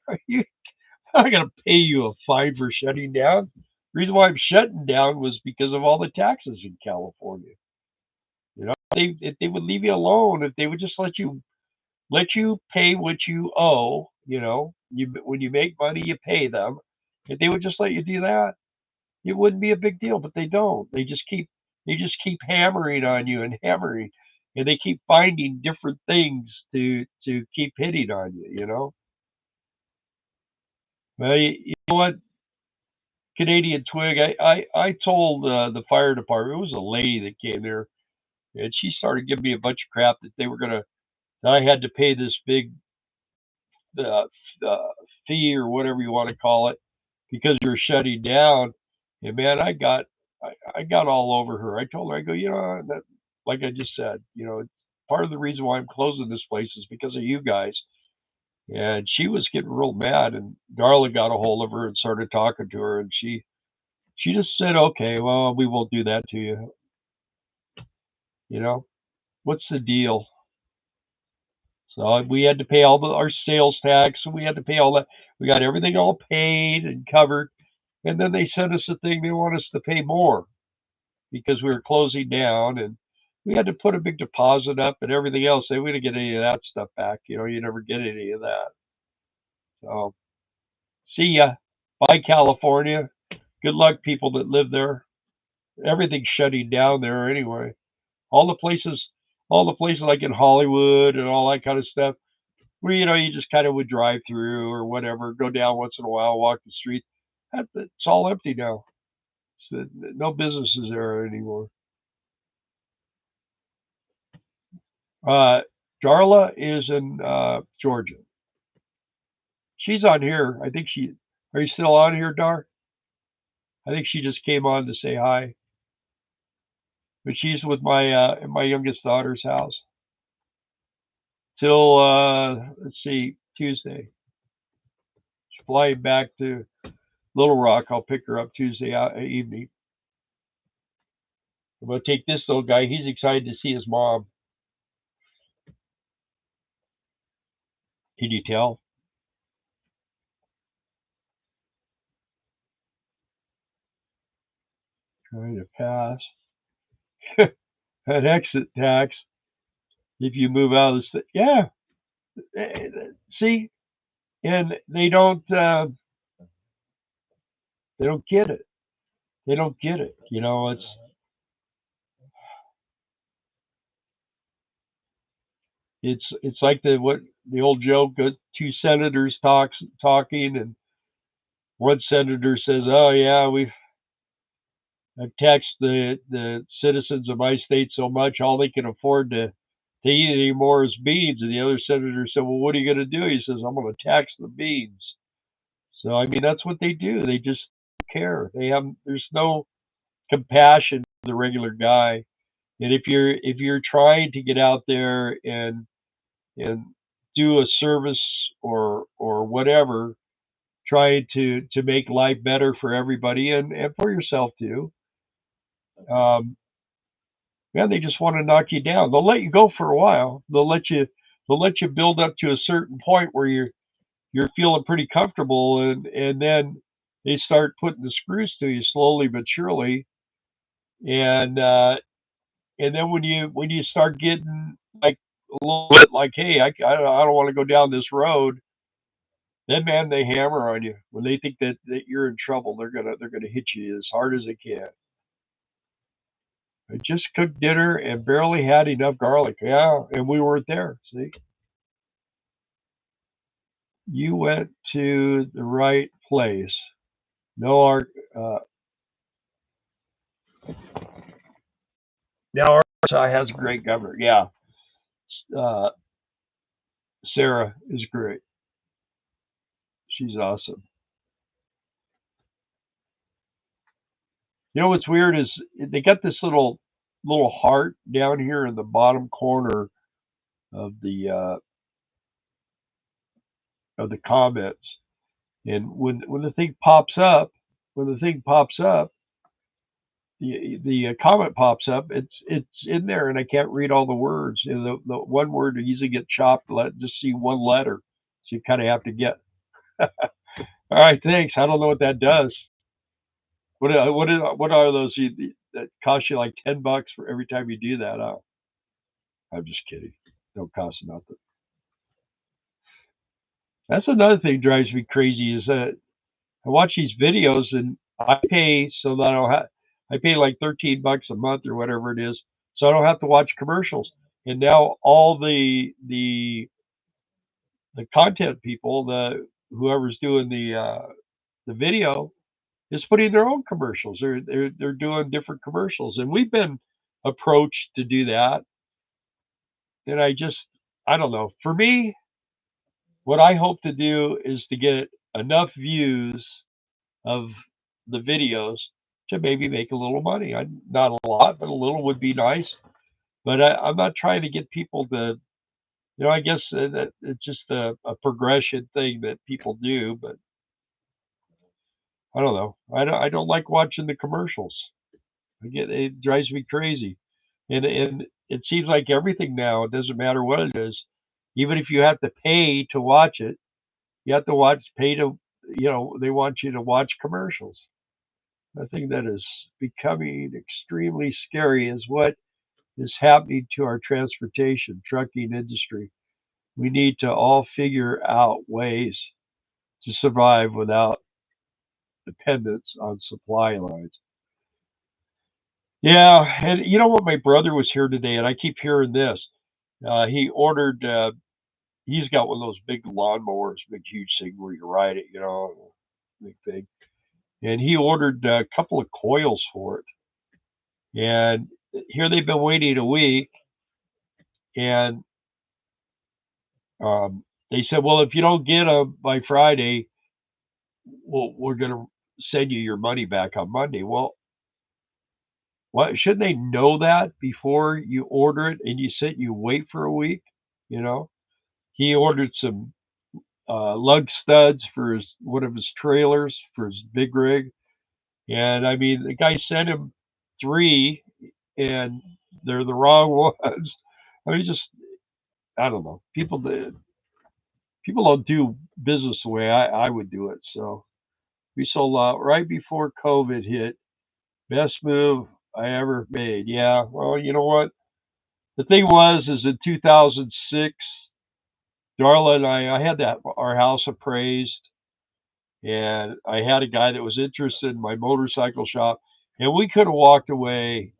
I'm not going to pay you a fine for shutting down. The reason why I'm shutting down was because of all the taxes in California. You know, if they would leave you alone, if they would just let you pay what you owe. You know, when you make money, you pay them. If they would just let you do that, it wouldn't be a big deal. But they don't. They just keep hammering on you and hammering, and they keep finding different things to keep hitting on you. You know. Well, you know what, Canadian Twig, I told the fire department, it was a lady that came there, and she started giving me a bunch of crap that they were gonna, that I had to pay this big uh, uh, fee or whatever you want to call it because you're shutting down. And man, I got all over her. I told her, I go, you know, that, like I just said, you know, part of the reason why I'm closing this place is because of you guys. And she was getting real mad, and Darla got a hold of her and started talking to her, and she just said, okay, well, we won't do that to you. You know, what's the deal? So we had to pay our sales tax, and we had to pay all that. We got everything all paid and covered, and then they sent us a thing. They want us to pay more because we were closing down, and we had to put a big deposit up and everything else. They wouldn't get any of that stuff back. You know, you never get any of that. So see ya. Bye, California. Good luck, people that live there. Everything's shutting down there anyway. All the places, all the places like in Hollywood and all that kind of stuff, where you know you just kind of would drive through or whatever, go down once in a while, walk the street. It's all empty now. So no businesses there anymore. Uh, Darla is in Georgia. She's on here. I think she. Are you still on here, Dar? I think she just came on to say hi. But she's with my youngest daughter's house till let's see, Tuesday. She's flying back to Little Rock. I'll pick her up Tuesday evening. I'm gonna take this little guy. He's excited to see his mom. Can you tell? Trying to pass an exit tax if you move out of the state. Yeah, see, and they don't get it. They don't get it. You know, it's like the old joke. Two senators talking, and one senator says, "Oh yeah, I've taxed the citizens of my state so much, all they can afford to eat anymore is beans." And the other senator said, "Well, what are you going to do?" He says, "I'm going to tax the beans." So I mean, that's what they do. They just don't care. There's no compassion for the regular guy. And if you're trying to get out there and do a service or whatever, trying to make life better for everybody and for yourself too, um, man, they just want to knock you down. They'll let you go for a while. They'll let you build up to a certain point where you're feeling pretty comfortable, and then they start putting the screws to you slowly but surely. And and then when you start getting like a little bit like, hey, I don't want to go down this road, then man, they hammer on you. When they think that you're in trouble, they're gonna hit you as hard as they can. I just cooked dinner and barely had enough garlic. Yeah, and we weren't there. See, you went to the right place. No, now Arkansas has a great governor. Yeah, uh, Sarah is great. She's awesome. You know what's weird is they got this little heart down here in the bottom corner of the comments, and when the thing pops up, when the thing pops up, the comment pops up, it's in there, and I can't read all the words. And the one word usually get chopped. Let just see one letter, so you kind of have to get. All right, thanks. I don't know what that does. What are those that cost you like $10 for every time you do that? I'm just kidding. Don't cost nothing. That's another thing that drives me crazy is that I watch these videos and I pay so that I pay like $13 a month or whatever it is, so I don't have to watch commercials. And now all the content people, the whoever's doing the video is putting their own commercials. They're doing different commercials, and we've been approached to do that. And I don't know. For me, what I hope to do is to get enough views of the videos to maybe make a little money. Not a lot, but a little would be nice. But I'm not trying to get people to, I guess that it's just a progression thing that people do. But I don't know. I don't like watching the commercials. It drives me crazy, and it seems like everything now. It doesn't matter what it is, even if you have to pay to watch it, you have to pay to, they want you to watch commercials. I think that is becoming extremely scary is what is happening to our transportation, trucking industry. We need to all figure out ways to survive without dependence on supply lines. Yeah, and you know what? My brother was here today, and I keep hearing this. He ordered. He's got one of those big lawnmowers, big huge thing where you ride it, big thing. And he ordered a couple of coils for it. And here they've been waiting a week, and they said, "Well, if you don't get them by Friday, we're going to send you your money back on Monday." Well, what shouldn't they know that before you order it and you wait for a week? You know, he ordered some lug studs for one of his trailers for his big rig, and I mean the guy sent him three, and they're the wrong ones. I mean, just I don't know. People don't do business the way I would do it. So we sold out right before COVID hit. Best move I ever made. Yeah. Well, you know what? The thing is in 2006, Darla and I had our house appraised, and I had a guy that was interested in my motorcycle shop, and we could have walked away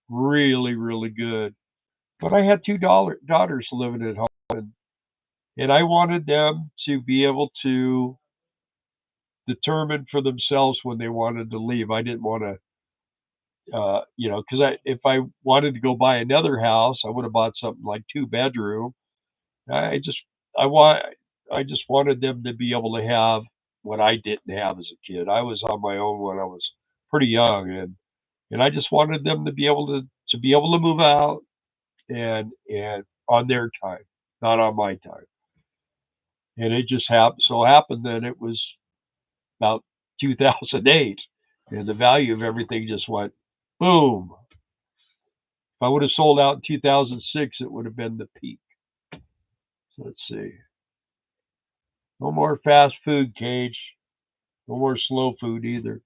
really, really good. But I had two daughters living at home, and I wanted them to be able to determine for themselves when they wanted to leave. I didn't want to, because if I wanted to go buy another house, I would have bought something like 2 bedroom. I just, I want, I just wanted them to be able to have what I didn't have as a kid. I was on my own when I was pretty young, and I just wanted them to be able to be able to move out and on their time, not on my time. And it just happened that it was about 2008, and the value of everything just went boom. If I would have sold out in 2006, it would have been the peak. So let's see. No more fast food, Cage. No more slow food either.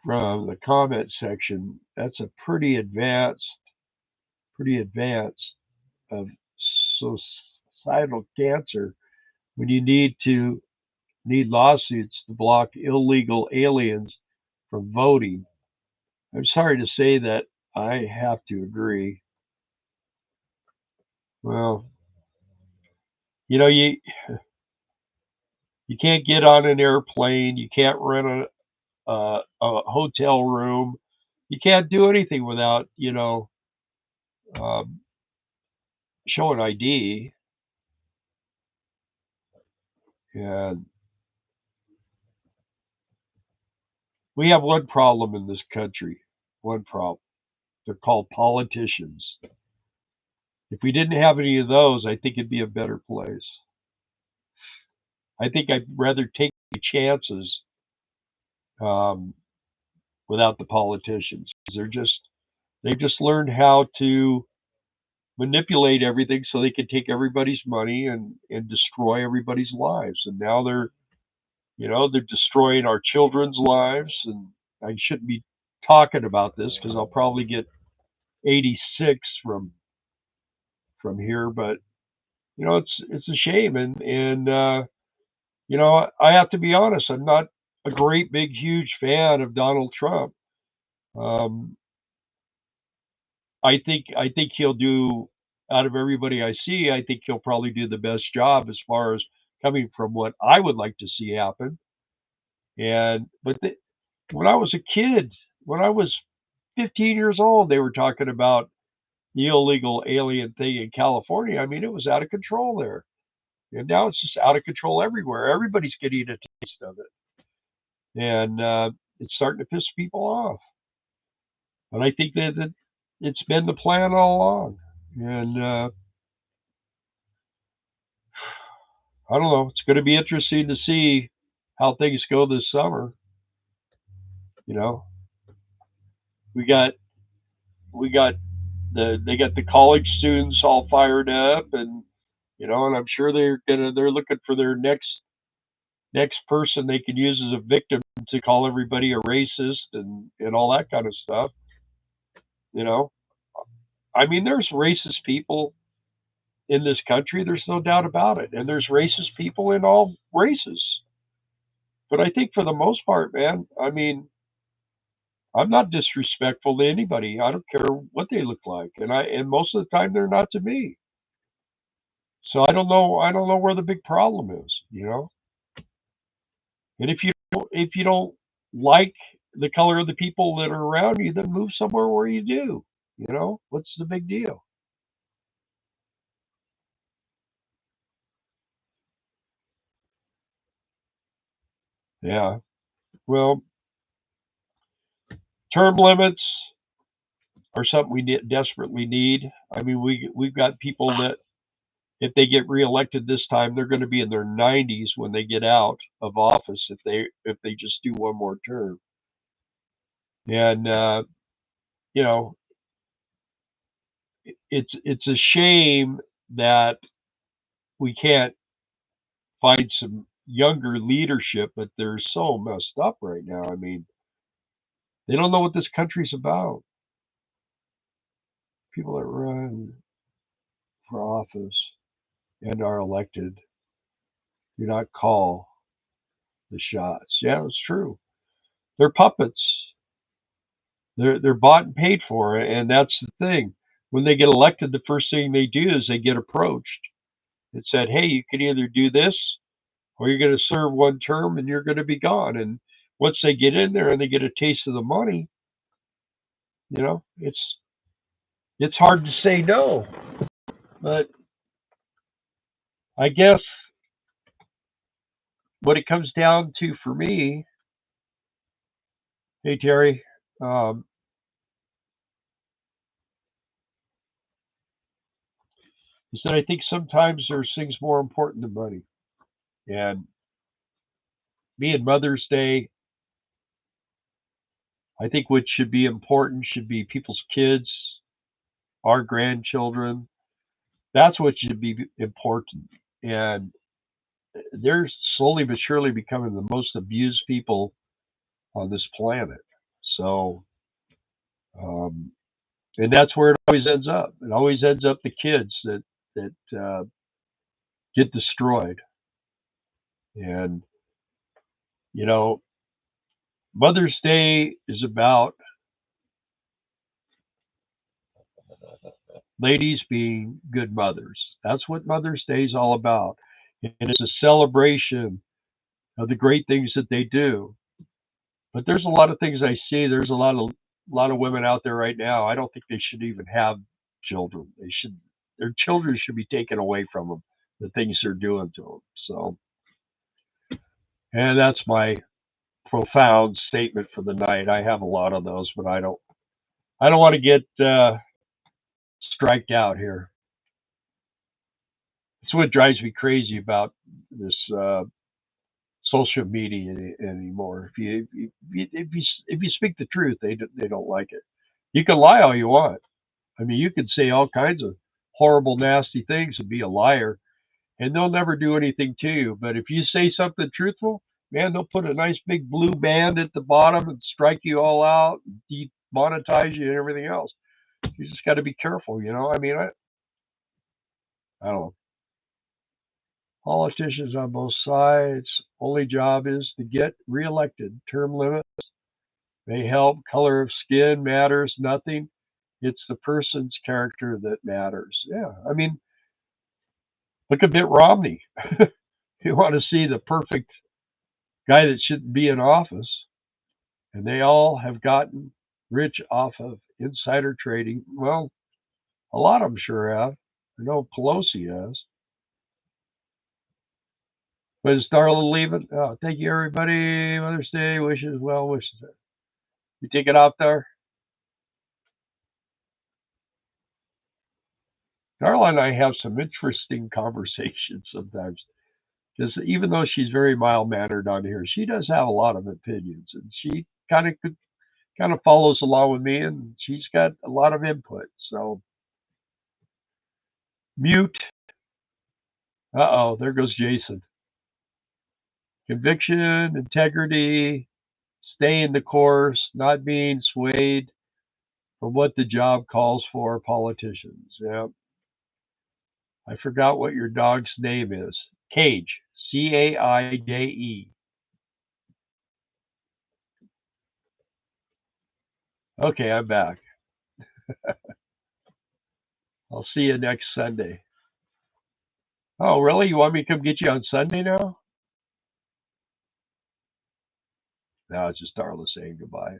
From the comment section, that's a pretty advanced of societal cancer when you need lawsuits to block illegal aliens from voting. I'm sorry to say that I have to agree. Well, you can't get on an airplane, you can't rent a hotel room, you can't do anything without um, showing ID. And we have one problem in this country. One problem. They're called politicians. If we didn't have any of those, I think it'd be a better place. I think I'd rather take chances without the politicians. They've just learned how to manipulate everything so they can take everybody's money and destroy everybody's lives. And now they're destroying our children's lives. And I shouldn't be talking about this because I'll probably get 86 from here. But it's a shame. And I have to be honest. I'm not a great big huge fan of Donald Trump. Um, I think he'll do, out of everybody I see, I think he'll probably do the best job as far as coming from what I would like to see happen. When I was a kid, when I was 15 years old, they were talking about the illegal alien thing in California. I mean, it was out of control there. And now it's just out of control everywhere. Everybody's getting a taste of it. And it's starting to piss people off. But I think that it's been the plan all along. And I don't know. It's going to be interesting to see how things go this summer. You know, we got we got they got the college students all fired up, and I'm sure they're looking for their next person they can use as a victim to call everybody a racist and all that kind of stuff. You know, I mean, there's racist people in this country. There's no doubt about it, and there's racist people in all races. But I think for the most part, man, I mean, I'm not disrespectful to anybody. I don't care what they look like, and most of the time they're not to me. So I don't know where the big problem is. And if you don't like the color of the people that are around you, then move somewhere where you do. What's the big deal? Yeah. Well, term limits are something desperately need. I mean, we've got people that if they get reelected this time, they're going to be in their 90s when they get out of office if they just do one more term. And you know, it's a shame that we can't find some younger leadership, but they're so messed up right now. I mean, they don't know what this country's about. People that run for office and are elected do not call the shots. Yeah, it's true. They're puppets. They're bought and paid for, and that's the thing. When they get elected, the first thing they do is they get approached. It said, "Hey, you can either do this, or you're going to serve one term, and you're going to be gone." And once they get in there and they get a taste of the money, it's hard to say no. But I guess what it comes down to for me, hey Terry, um, is that I think sometimes there's things more important than money. And me and Mother's Day, I think what should be important should be people's kids, our grandchildren. That's what should be important. And they're slowly but surely becoming the most abused people on this planet. So, um, and that's where it always ends up. It always ends up the kids that get destroyed. And you know, Mother's Day is about ladies being good mothers. That's what Mother's Day is all about. And it's a celebration of the great things that they do. But there's a lot of things I see. There's a lot of women out there right now. I don't think they should even have children. Their children should be taken away from them. The things they're doing to them. So, and that's my profound statement for the night. I have a lot of those, but I don't want to get striked out here. It's what drives me crazy about this social media anymore. If you speak the truth, they don't like it. You can lie all you want. I mean, you can say all kinds of horrible, nasty things and be a liar, and they'll never do anything to you. But if you say something truthful, man, they'll put a nice big blue band at the bottom and strike you all out, demonetize you, and everything else. You just got to be careful, you know. I mean, I don't know. Politicians on both sides' only job is to get reelected. Term limits may help. Color of skin matters nothing. It's the person's character that matters. Yeah, I mean, look at Mitt Romney. You want to see the perfect guy that shouldn't be in office, and they all have gotten rich off of insider trading. Well, a lot of them sure have. I know Pelosi has. But is Darla leaving? Oh, thank you, everybody. Mother's Day wishes, well wishes. You take it out there. Darla and I have some interesting conversations sometimes. Just even though she's very mild mannered on here, she does have a lot of opinions, and she kind of follows along with me, and she's got a lot of input. So mute. There goes Jason. Conviction, integrity, staying the course, not being swayed from what the job calls for. Politicians. Yeah. I forgot what your dog's name is. Cage. Caije. Okay, I'm back. I'll see you next Sunday. Oh, really? You want me to come get you on Sunday now? No, it's just Darla saying goodbye.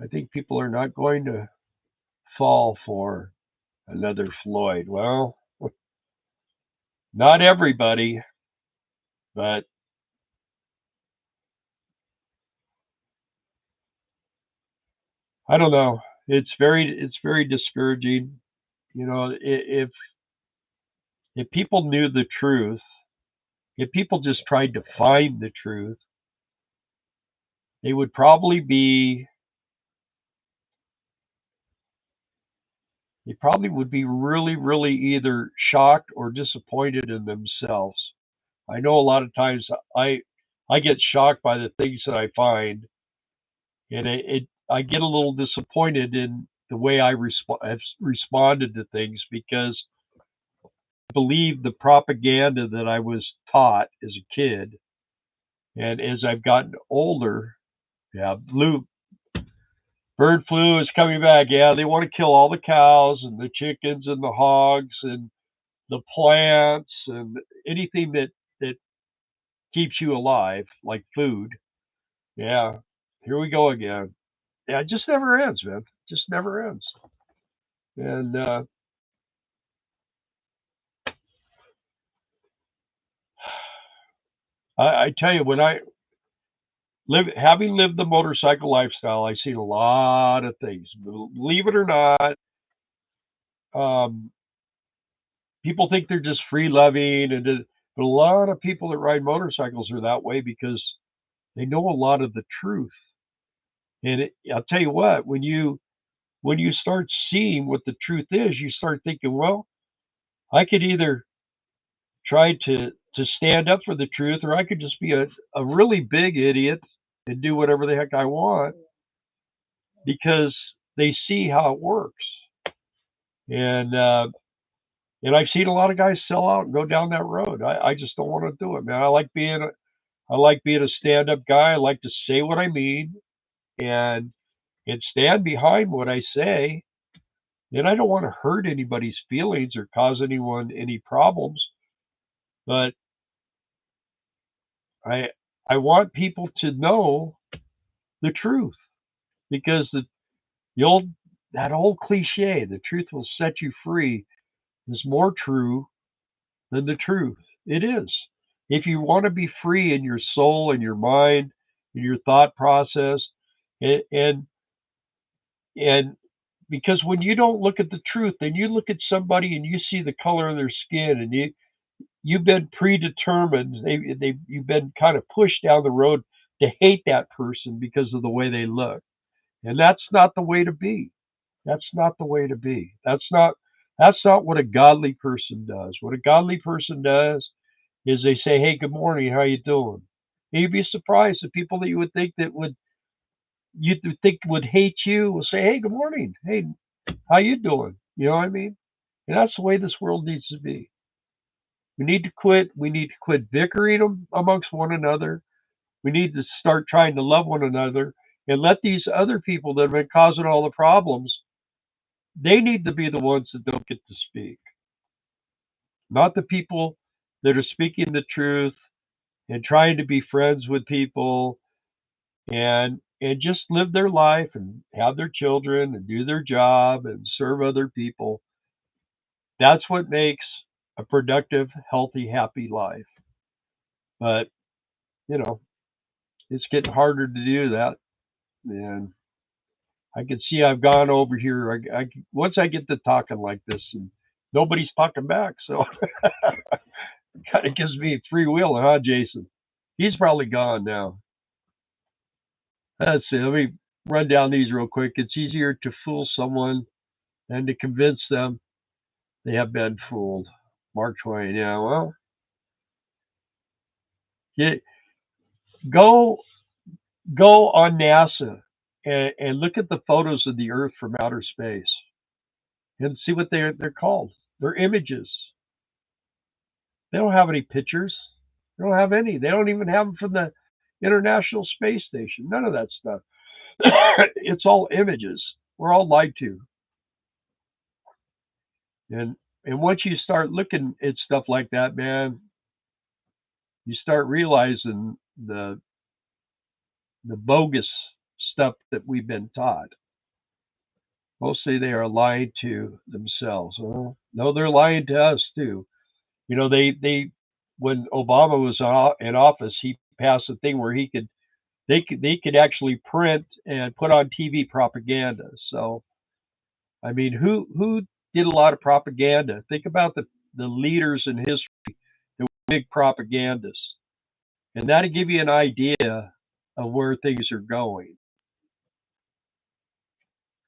I think people are not going to fall for another Floyd. Well, not everybody, but I don't know. It's very discouraging. You know, if people knew the truth, if people just tried to find the truth, they would probably be they probably would be really, really either shocked or disappointed in themselves. I know a lot of times I get shocked by the things that I find, and I get a little disappointed in the way have responded to things because I believe the propaganda that I was taught as a kid, and as I've gotten older, yeah, bird flu is coming back. Yeah, they want to kill all the cows and the chickens and the hogs and the plants and anything that keeps you alive, like food. Yeah, here we go again. Yeah, it just never ends, man. It just never ends. And I tell you, when I having lived the motorcycle lifestyle, I've seen a lot of things. Believe it or not, um, people think they're just free loving, but a lot of people that ride motorcycles are that way because they know a lot of the truth. And I'll tell you what, when you start seeing what the truth is, you start thinking, well, I could either try to stand up for the truth, or I could just be a really big idiot and do whatever the heck I want because they see how it works. And I've seen a lot of guys sell out and go down that road. I just don't want to do it, man. I like being a stand up guy. I like to say what I mean and stand behind what I say. And I don't want to hurt anybody's feelings or cause anyone any problems, but I I want people to know the truth because the old that old cliche, the truth will set you free, is more true than the truth. It is. If you want to be free in your soul and your mind and your thought process, and and because when you don't look at the truth, then you look at somebody and you see the color of their skin, and you've been predetermined. You've been kind of pushed down the road to hate that person because of the way they look, and that's not the way to be. That's not the way to be. That's not what a godly person does. What a godly person does is they say, "Hey, good morning. How you doing?" And you'd be surprised the people that you would think would hate you will say, "Hey, good morning. Hey, how you doing?" You know what I mean? And that's the way this world needs to be. We need to quit. We need to quit bickering amongst one another. We need to start trying to love one another and let these other people that have been causing all the problems, they need to be the ones that don't get to speak, not the people that are speaking the truth and trying to be friends with people and just live their life and have their children and do their job and serve other people. That's what makes a productive, healthy, happy life. But, you know, it's getting harder to do that. And I can see I've gone over here. Once I get to talking like this, and nobody's talking back, so it kind of gives me free will, huh, Jason? He's probably gone now. Let's see. Let me run down these real quick. It's easier to fool someone than to convince them they have been fooled. Mark Twain. Yeah. Well, yeah, go go on NASA and look at the photos of the Earth from outer space and see what they're called. They're images. They don't have any pictures. They don't have any. They don't even have them from the International Space Station. None of that stuff. It's all images. We're all lied to. And and once you start looking at stuff like that, man, you start realizing the bogus stuff that we've been taught. Mostly they are lying to themselves. Well, no, they're lying to us too. They when Obama was in office, he passed a thing where they could actually print and put on TV propaganda. So I mean, who did a lot of propaganda? Think about the leaders in history that were big propagandists, and that'll give you an idea of where things are going.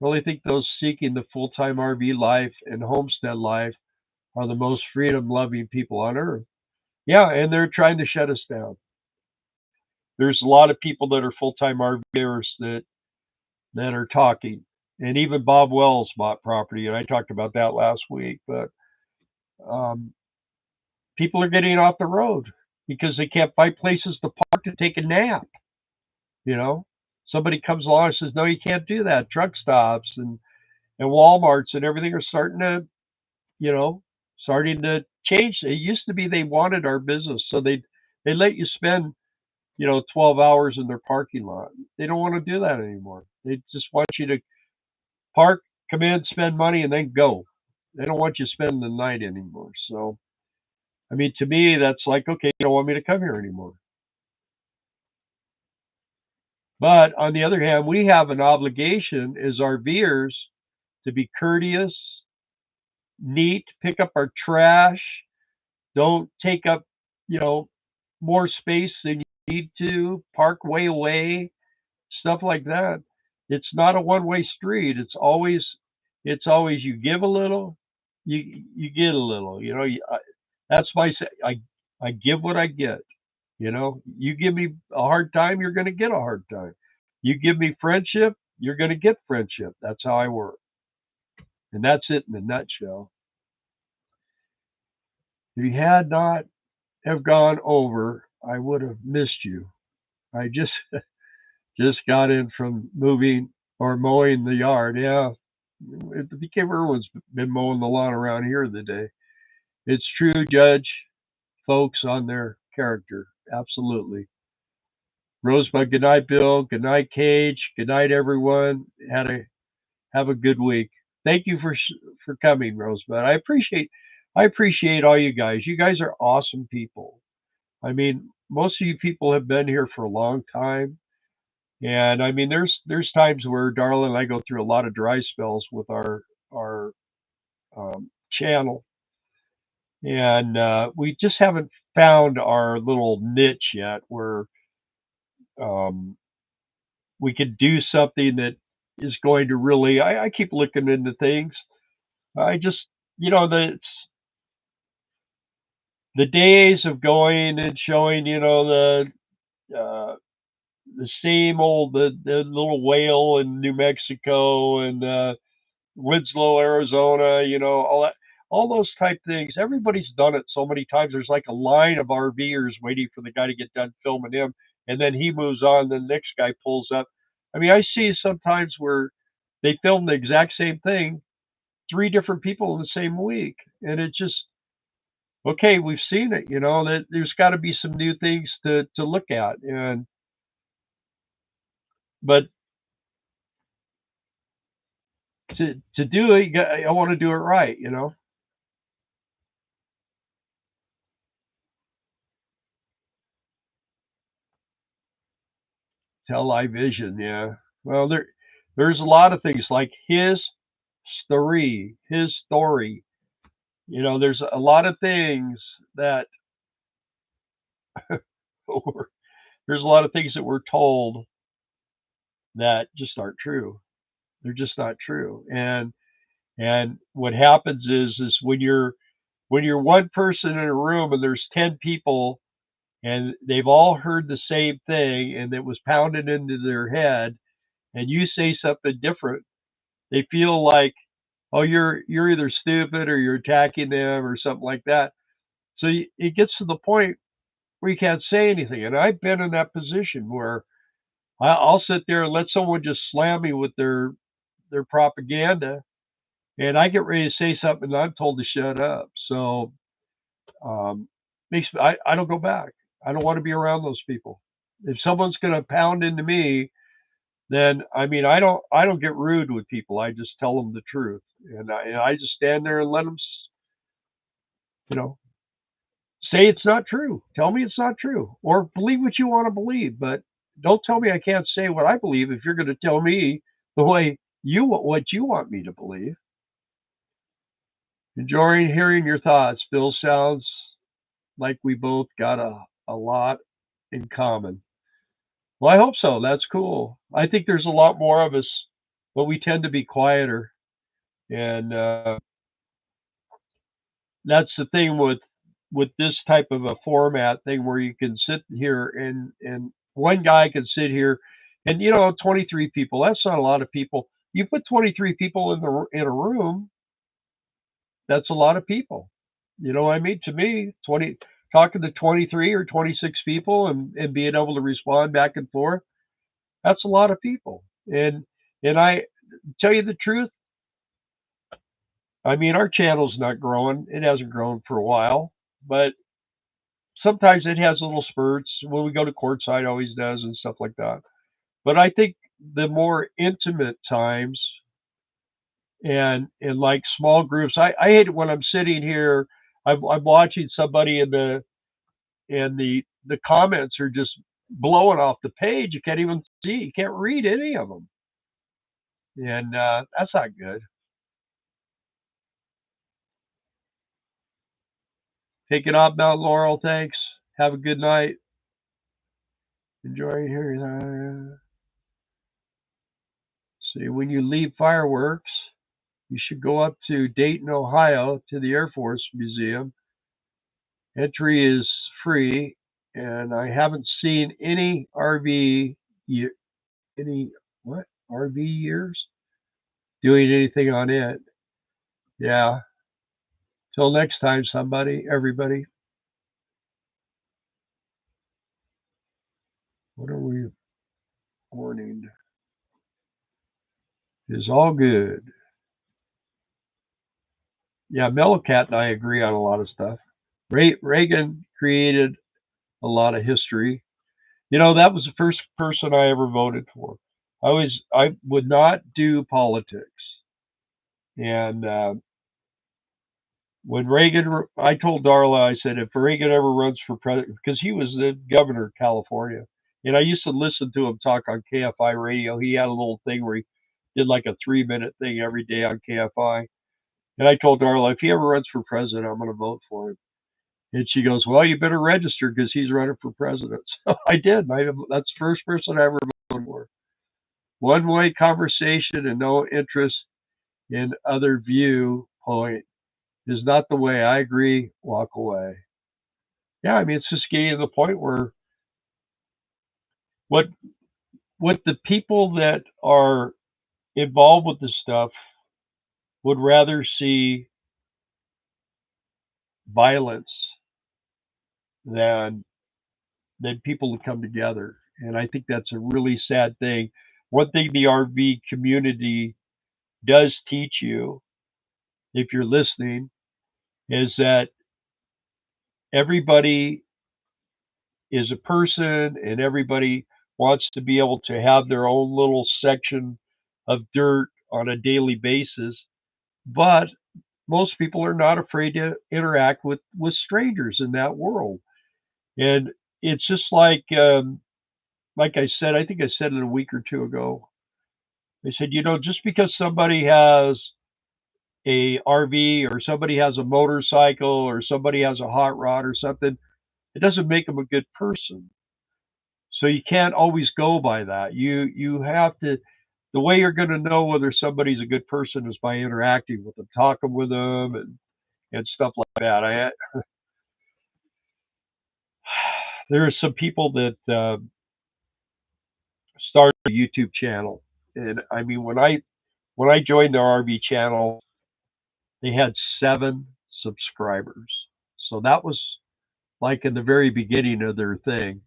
I really think those seeking the full time RV life and homestead life are the most freedom loving people on earth. Yeah, and they're trying to shut us down. There's a lot of people that are full time RVers that are talking. And even Bob Wells bought property, and I talked about that last week. But um, people are getting off the road because they can't find places to park to take a nap. You know, somebody comes along and says, "No, you can't do that." Truck stops and WalMarts and everything are you know, starting to change. It used to be they wanted our business, so they let you spend 12 hours in their parking lot. They don't want to do that anymore. They just want you to park, come in, spend money, and then go. They don't want you spending the night anymore. So, I mean, to me, that's like, okay, you don't want me to come here anymore. But on the other hand, we have an obligation as our viewers to be courteous, neat, pick up our trash, don't take up, you know, more space than you need to, park way away, stuff like that. It's not a one-way street. It's always you give a little, you get a little. That's my say. I give what I get. You give me a hard time, you're going to get a hard time. You give me friendship, you're going to get friendship. That's how I work, and that's it in a nutshell. If you had not have gone over, I would have missed you. I just got in from moving or mowing the yard. Yeah, it became everyone's been mowing the lawn around here today. It's true, Judge. Folks on their character. Absolutely. Rosebud, good night, Bill. Good night, Cage. Good night, everyone. Have a good week. Thank you for coming, Rosebud. I appreciate all you guys. You guys are awesome people. I mean, most of you people have been here for a long time, and I mean, there's times where Darla and I go through a lot of dry spells with our channel, and we just haven't found our little niche yet where um, we could do something that is going to really. I keep looking into things. I just, the days of going and showing, uh, the same old the little whale in New Mexico and Winslow, Arizona, all those type things. Everybody's done it so many times. There's like a line of RVers waiting for the guy to get done filming him, and then he moves on. Then the next guy pulls up. I mean, I see sometimes where they film the exact same thing, three different people in the same week, and it just okay. We've seen it, that there's got to be some new things to look at, and but to do it, I want to do it right. Television, yeah. Well, there's a lot of things like his story. There's a lot of things that there's a lot of things that we're told that just aren't true. They're just not true. And what happens is when you're one person in a room and there's 10 people and they've all heard the same thing and it was pounded into their head and you say something different, they feel like, oh, you're either stupid or you're attacking them or something like that. So it gets to the point where you can't say anything. And I've been in that position where I'll sit there and let someone just slam me with their propaganda, and I get ready to say something and I'm told to shut up. So um, makes I don't go back. I don't want to be around those people. If someone's going to pound into me, then I mean I don't get rude with people. I just tell them the truth, and I just stand there and let them, you know, say it's not true. Tell me it's not true, or believe what you want to believe, but don't tell me I can't say what I believe if you're going to tell me the way what you want me to believe. Enjoying hearing your thoughts, Bill. Sounds like we both got a lot in common. Well, I hope so. That's cool. I think there's a lot more of us, but we tend to be quieter, and that's the thing with this type of a format thing where you can sit here and one guy can sit here and 23 people, that's not a lot of people. You put 23 people in a room, that's a lot of people. You know what I mean? To me, 20 talking to 23 or 26 people and being able to respond back and forth, that's a lot of people. And I tell you the truth, I mean our channel's not growing. It hasn't grown for a while, but sometimes it has little spurts. When we go to courtside, it always does and stuff like that. But I think the more intimate times and like small groups, I hate it when I'm sitting here. I'm watching somebody and the comments are just blowing off the page. You can't even see. You can't read any of them, and that's not good. Take it off, Mount Laurel. Thanks. Have a good night. Enjoy here. See, when you leave fireworks, you should go up to Dayton, Ohio, to the Air Force Museum. Entry is free, and I haven't seen any any what RV years doing anything on it. Yeah. Till next time, everybody. What are we warning? Is all good. Yeah, Mellocat and I agree on a lot of stuff. Reagan created a lot of history. That was the first person I ever voted for. I would not do politics, and when Reagan, I told Darla, I said if Reagan ever runs for president, because he was the governor of California, and I used to listen to him talk on KFI radio. He had a little thing where he did like a 3-minute thing every day on KFI, And I told Darla, if he ever runs for president, I'm going to vote for him. And she goes, well, you better register because he's running for president. So I did. That's the first person I ever voted for. One-way conversation and no interest in other viewpoint is not the way. I agree. Walk away. Yeah, I mean, it's just getting to the point where what what the people that are involved with this stuff would rather see violence than people to come together. And I think that's a really sad thing. One thing the RV community does teach you, if you're listening, is that everybody is a person and everybody wants to be able to have their own little section of dirt on a daily basis. But most people are not afraid to interact with strangers in that world. And it's just like I said, I think I said it a week or two ago. I said, just because somebody has a RV or somebody has a motorcycle or somebody has a hot rod or something, it doesn't make them a good person. So you can't always go by that. You have to. The way you're going to know whether somebody's a good person is by interacting with them, talking with them, and stuff like that. There are some people that started a YouTube channel, and I mean when I joined their RV channel, they had 7 subscribers. So that was like in the very beginning of their thing,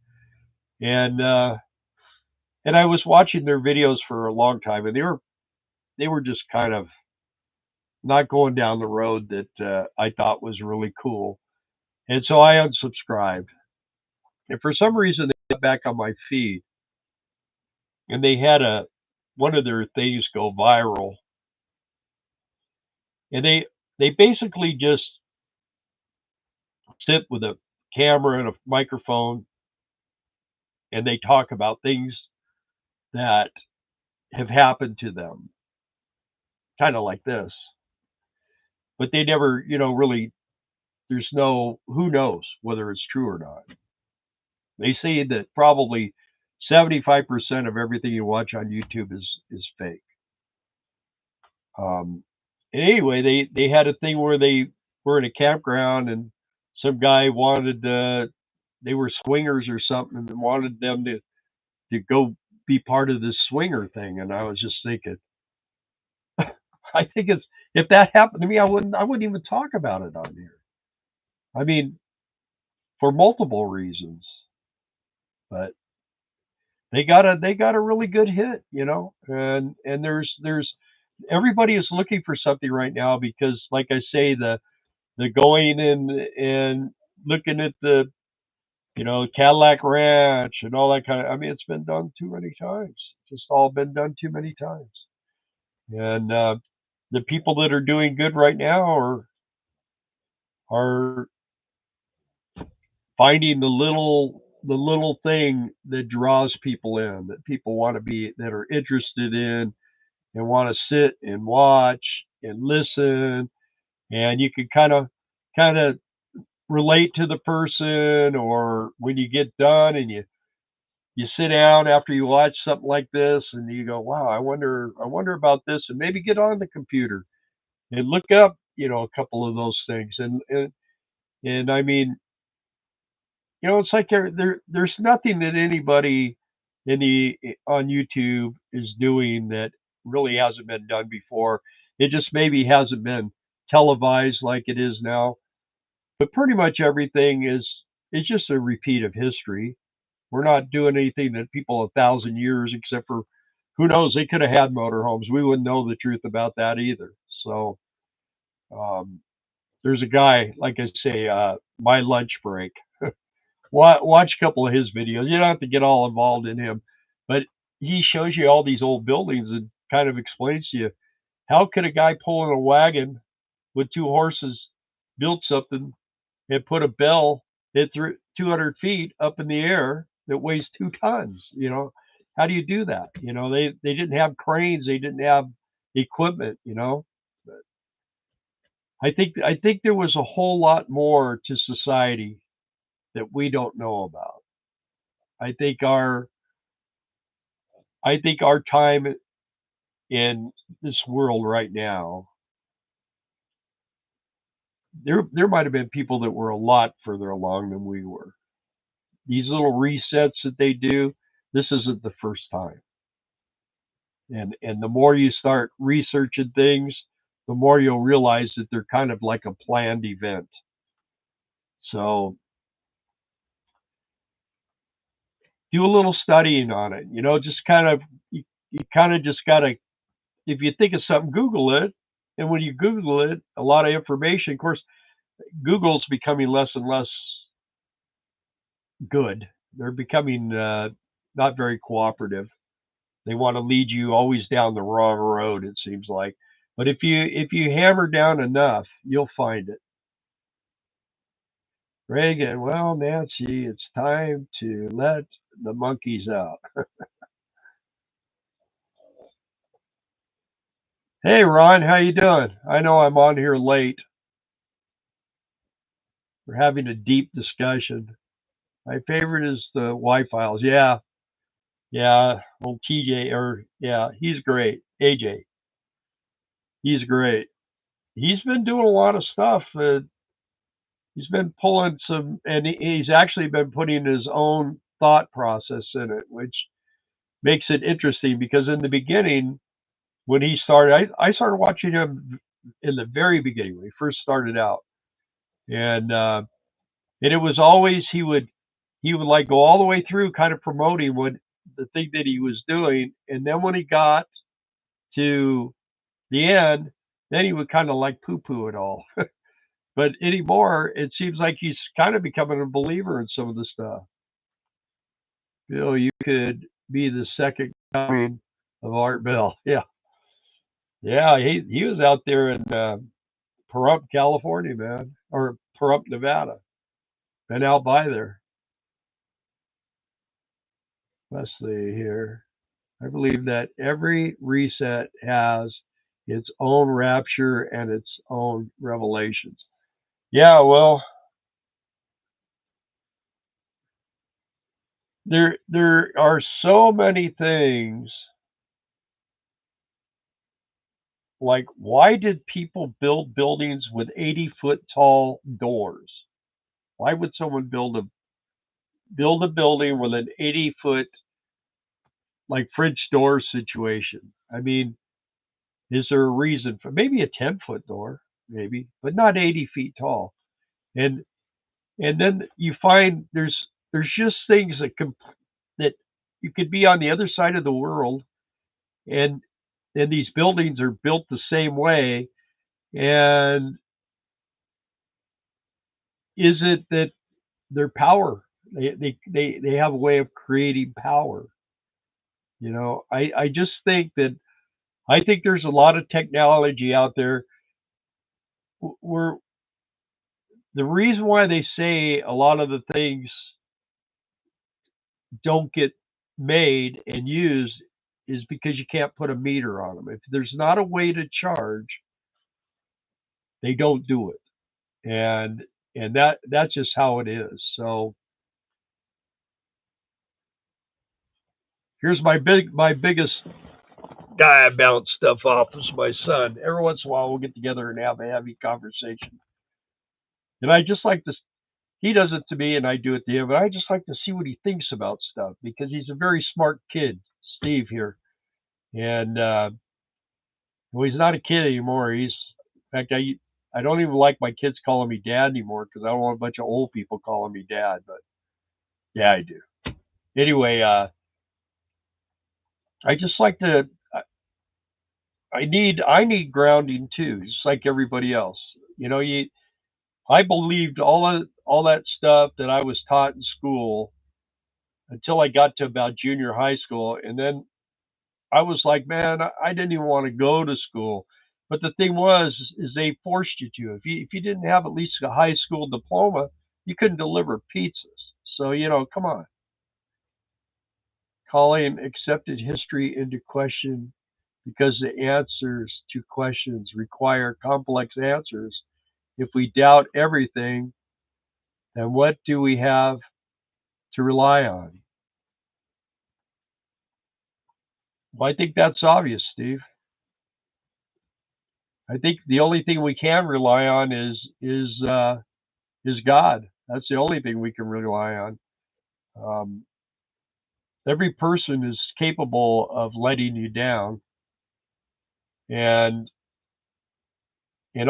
and uh, and I was watching their videos for a long time, and they were just kind of not going down the road that I thought was really cool, and so I unsubscribed. And for some reason, they got back on my feed, and they had a one of their things go viral, and they basically just sit with a camera and a microphone, and they talk about things that have happened to them, kind of like this. But they never, really. There's no who knows whether it's true or not. They say that probably 75% of everything you watch on YouTube is fake. Um, and anyway, they had a thing where they were in a campground and some guy wanted they were swingers or something and wanted them to go be part of this swinger thing. And I was just thinking, I think it's if that happened to me, I wouldn't even talk about it on here. I mean, for multiple reasons, but they got a really good hit, and there's everybody is looking for something right now because, like I say, the going and looking at the Cadillac Ranch and all that kind of. I mean, it's been done too many times. Just all been done too many times, and the people that are doing good right now are finding the little thing that draws people in, that people want to be, that are interested in, and want to sit and watch and listen, and you can kind of relate to the person, or when you get done and you sit down after you watch something like this and you go, wow, I wonder about this, and maybe get on the computer and look up a couple of those things, and I mean, it's like there's nothing that anybody on YouTube is doing that really hasn't been done before. It just maybe hasn't been televised like it is now. But pretty much everything is just a repeat of history. We're not doing anything that people 1,000 years, except for who knows, they could have had motorhomes. We wouldn't know the truth about that either. So um, there's a guy, like I say, my lunch break. Watch a couple of his videos. You don't have to get all involved in him, but he shows you all these old buildings and kind of explains to you how could a guy pulling a wagon with 2 horses build something and put a bell at 200 feet up in the air that weighs 2 tons. How do you do that? They didn't have cranes, they didn't have equipment. I think there was a whole lot more to society that we don't know about. I think our I think our time in this world right now, there might have been people that were a lot further along than we were. These little resets that they do, this isn't the first time. And the more you start researching things, the more you'll realize that they're kind of like a planned event. So do a little studying on it. Just kind of you kind of just gotta, if you think of something, Google it. And when you Google it, a lot of information. Of course, Google's becoming less and less good. They're becoming not very cooperative. They want to lead you always down the wrong road. It seems like. But if you hammer down enough, you'll find it. Reagan, well, Nancy, it's time to let the monkeys out. Hey, Ron, how you doing? I know I'm on here late. We're having a deep discussion. My favorite is the Y Files. Yeah, yeah. Old TJ, or yeah, he's great. AJ, he's great. He's been doing a lot of stuff. He's been pulling some, and he's actually been putting his own thought process in it, which makes it interesting because in the beginning, when he started, I started watching him in the very beginning when he first started out, and and it was always he would like go all the way through, kind of promoting what the thing that he was doing, and then when he got to the end, then he would kind of like poo poo it all. But anymore, it seems like he's kind of becoming a believer in some of the stuff. Bill, you could be the second coming of Art Bell. Yeah, yeah. He was out there in Pahrump, California, man, or Pahrump, Nevada. Been out by there. Let's see here. I believe that every reset has its own rapture and its own revelations. Yeah, well, there are so many things. Like, why did people build buildings with 80-foot tall doors? Why would someone build a building with an 80-foot like French door situation? I mean, is there a reason for maybe a 10-foot door, maybe, but not 80 feet tall? And and then you find there's just things that you could be on the other side of the world, and these buildings are built the same way. And is it that their power? They have a way of creating power. I just think that I think there's a lot of technology out there where the reason why they say a lot of the things don't get made and used is because you can't put a meter on them. If there's not a way to charge, they don't do it. And that's just how it is. So here's my biggest guy I bounce stuff off is my son. Every once in a while we'll get together and have a heavy conversation. And I just like to he does it to me and I do it to him, but I just like to see what he thinks about stuff because he's a very smart kid, Steve here. And well, he's not a kid anymore. In fact, I don't even like my kids calling me dad anymore because I don't want a bunch of old people calling me dad. But yeah, I do. Anyway, I just like to. I need grounding too, just like everybody else. I believed all that stuff that I was taught in school until I got to about junior high school, and then I was like, man, I didn't even want to go to school. But the thing was, is they forced you to. If you didn't have at least a high school diploma, you couldn't deliver pizzas. So come on, calling accepted history into question because the answers to questions require complex answers. if we doubt everything, then what do we have to rely on? Well, I think that's obvious, Steve. I think the only thing we can rely on is God. That's the only thing we can rely on. Um, every person is capable of letting you down, and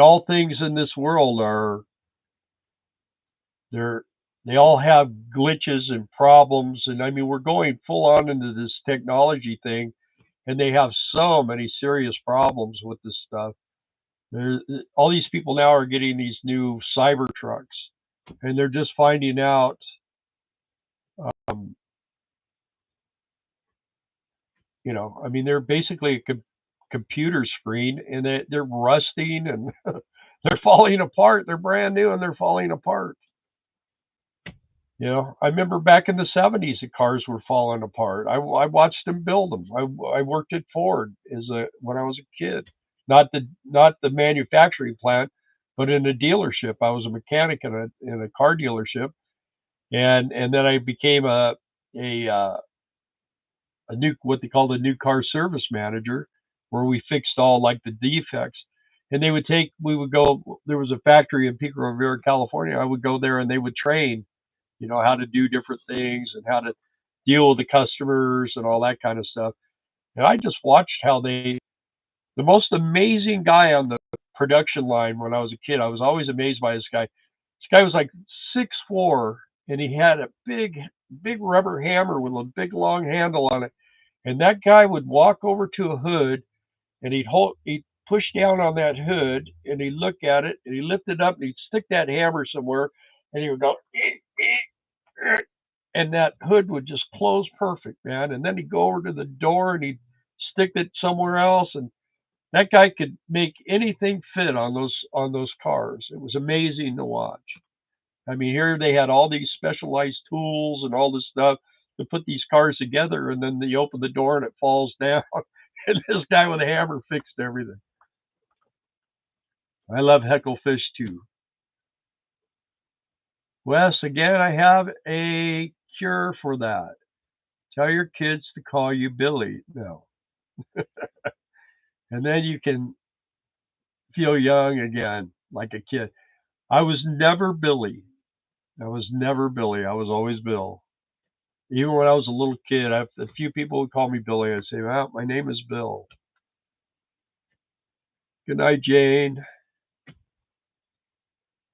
all things in this world are they're they all have glitches and problems. And I mean, we're going full on into this technology thing, and they have so many serious problems with this stuff. There, all these people now are getting these new cyber trucks, and they're just finding out, um, I mean, they're basically a computer screen, and they're rusting and they're falling apart. They're brand new and they're falling apart. I remember back in the '70s, the cars were falling apart. I watched them build them. I worked at Ford when I was a kid, not the manufacturing plant, but in a dealership. I was a mechanic in a car dealership, and then I became a a new what they called a new car service manager, where we fixed all like the defects. And we would go. There was a factory in Pico Rivera, California. I would go there, and they would train, how to do different things and how to deal with the customers and all that kind of stuff. And I just watched how the most amazing guy on the production line when I was a kid. I was always amazed by this guy. This guy was like 6'4", and he had a big rubber hammer with a big long handle on it. And that guy would walk over to a hood, and he'd push down on that hood, and he'd look at it, and he'd lift it up, and he'd stick that hammer somewhere, and he would go, and that hood would just close perfect, man. And then he'd go over to the door, and he'd stick it somewhere else, and that guy could make anything fit on those cars. It was amazing to watch. I mean, here they had all these specialized tools and all this stuff to put these cars together, and then you open the door and it falls down, and this guy with a hammer fixed everything. I love Hecklefish too. Wes, again, I have a cure for that. Tell your kids to call you Billy. No. And then you can feel young again, like a kid. I was never Billy. I was never Billy. I was always Bill. Even when I was a little kid, a few people would call me Billy. I'd say, well, my name is Bill. Good night, Jane.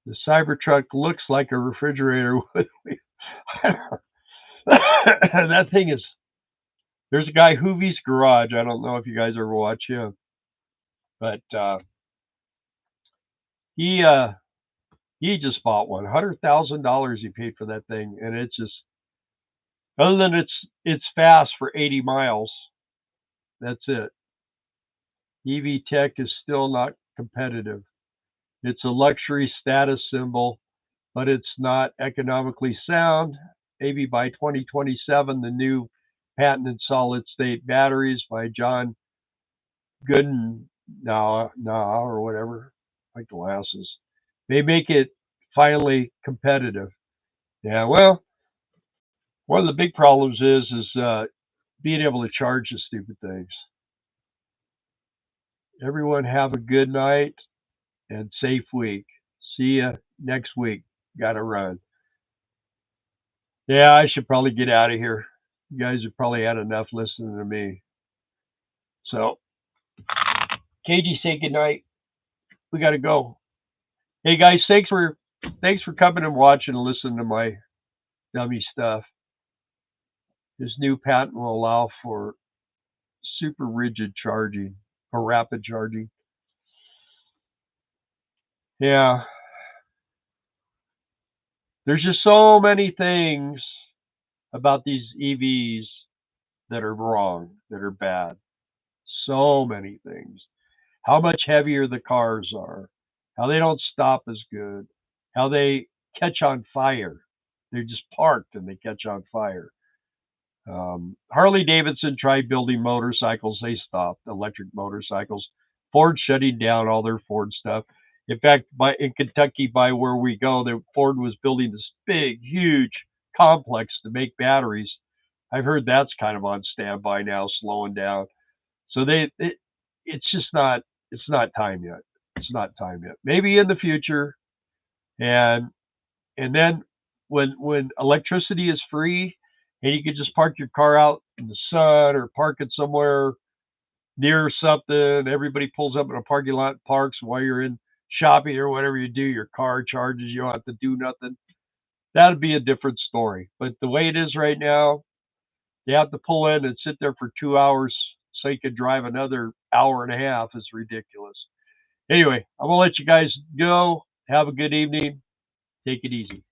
The Cybertruck looks like a refrigerator. That thing is. There's a guy, Hoovie's Garage. I don't know if you guys ever watch him, but he just bought one. $100,000 he paid for that thing, and it's just, other than it's fast for 80 miles. That's it. EV tech is still not competitive. It's a luxury status symbol, but it's not economically sound. Maybe by 2027, the new patented solid state batteries by John Gooden, or whatever, my glasses, they make it finally competitive. Yeah, well, one of the big problems is being able to charge the stupid things. Everyone have a good night and safe week. See ya next week. Gotta run. Yeah, I should probably get out of here. You guys have probably had enough listening to me. So, KG, say good night. We gotta go. Hey guys, thanks for coming and watching and listening to my dummy stuff. This new patent will allow for super rigid charging or rapid charging. Yeah. There's just so many things about these EVs that are wrong, that are bad. So many things. How much heavier the cars are, how they don't stop as good, how they catch on fire. They're just parked and they catch on fire. Harley Davidson tried building motorcycles. They stopped, electric motorcycles. Ford shutting down all their Ford stuff. In fact, in Kentucky, by where we go, Ford was building this big, huge complex to make batteries. I've heard that's kind of on standby now, slowing down. So it's just not, it's not time yet. It's not time yet. Maybe in the future, and then when electricity is free, and you can just park your car out in the sun or park it somewhere near something. Everybody pulls up in a parking lot, parks while you're in shopping or whatever you do. Your car charges. You don't have to do nothing. That'd be a different story. But the way it is right now, you have to pull in and sit there for 2 hours so you can drive another hour and a half is ridiculous. Anyway, I'm gonna let you guys go. Have a good evening. Take it easy.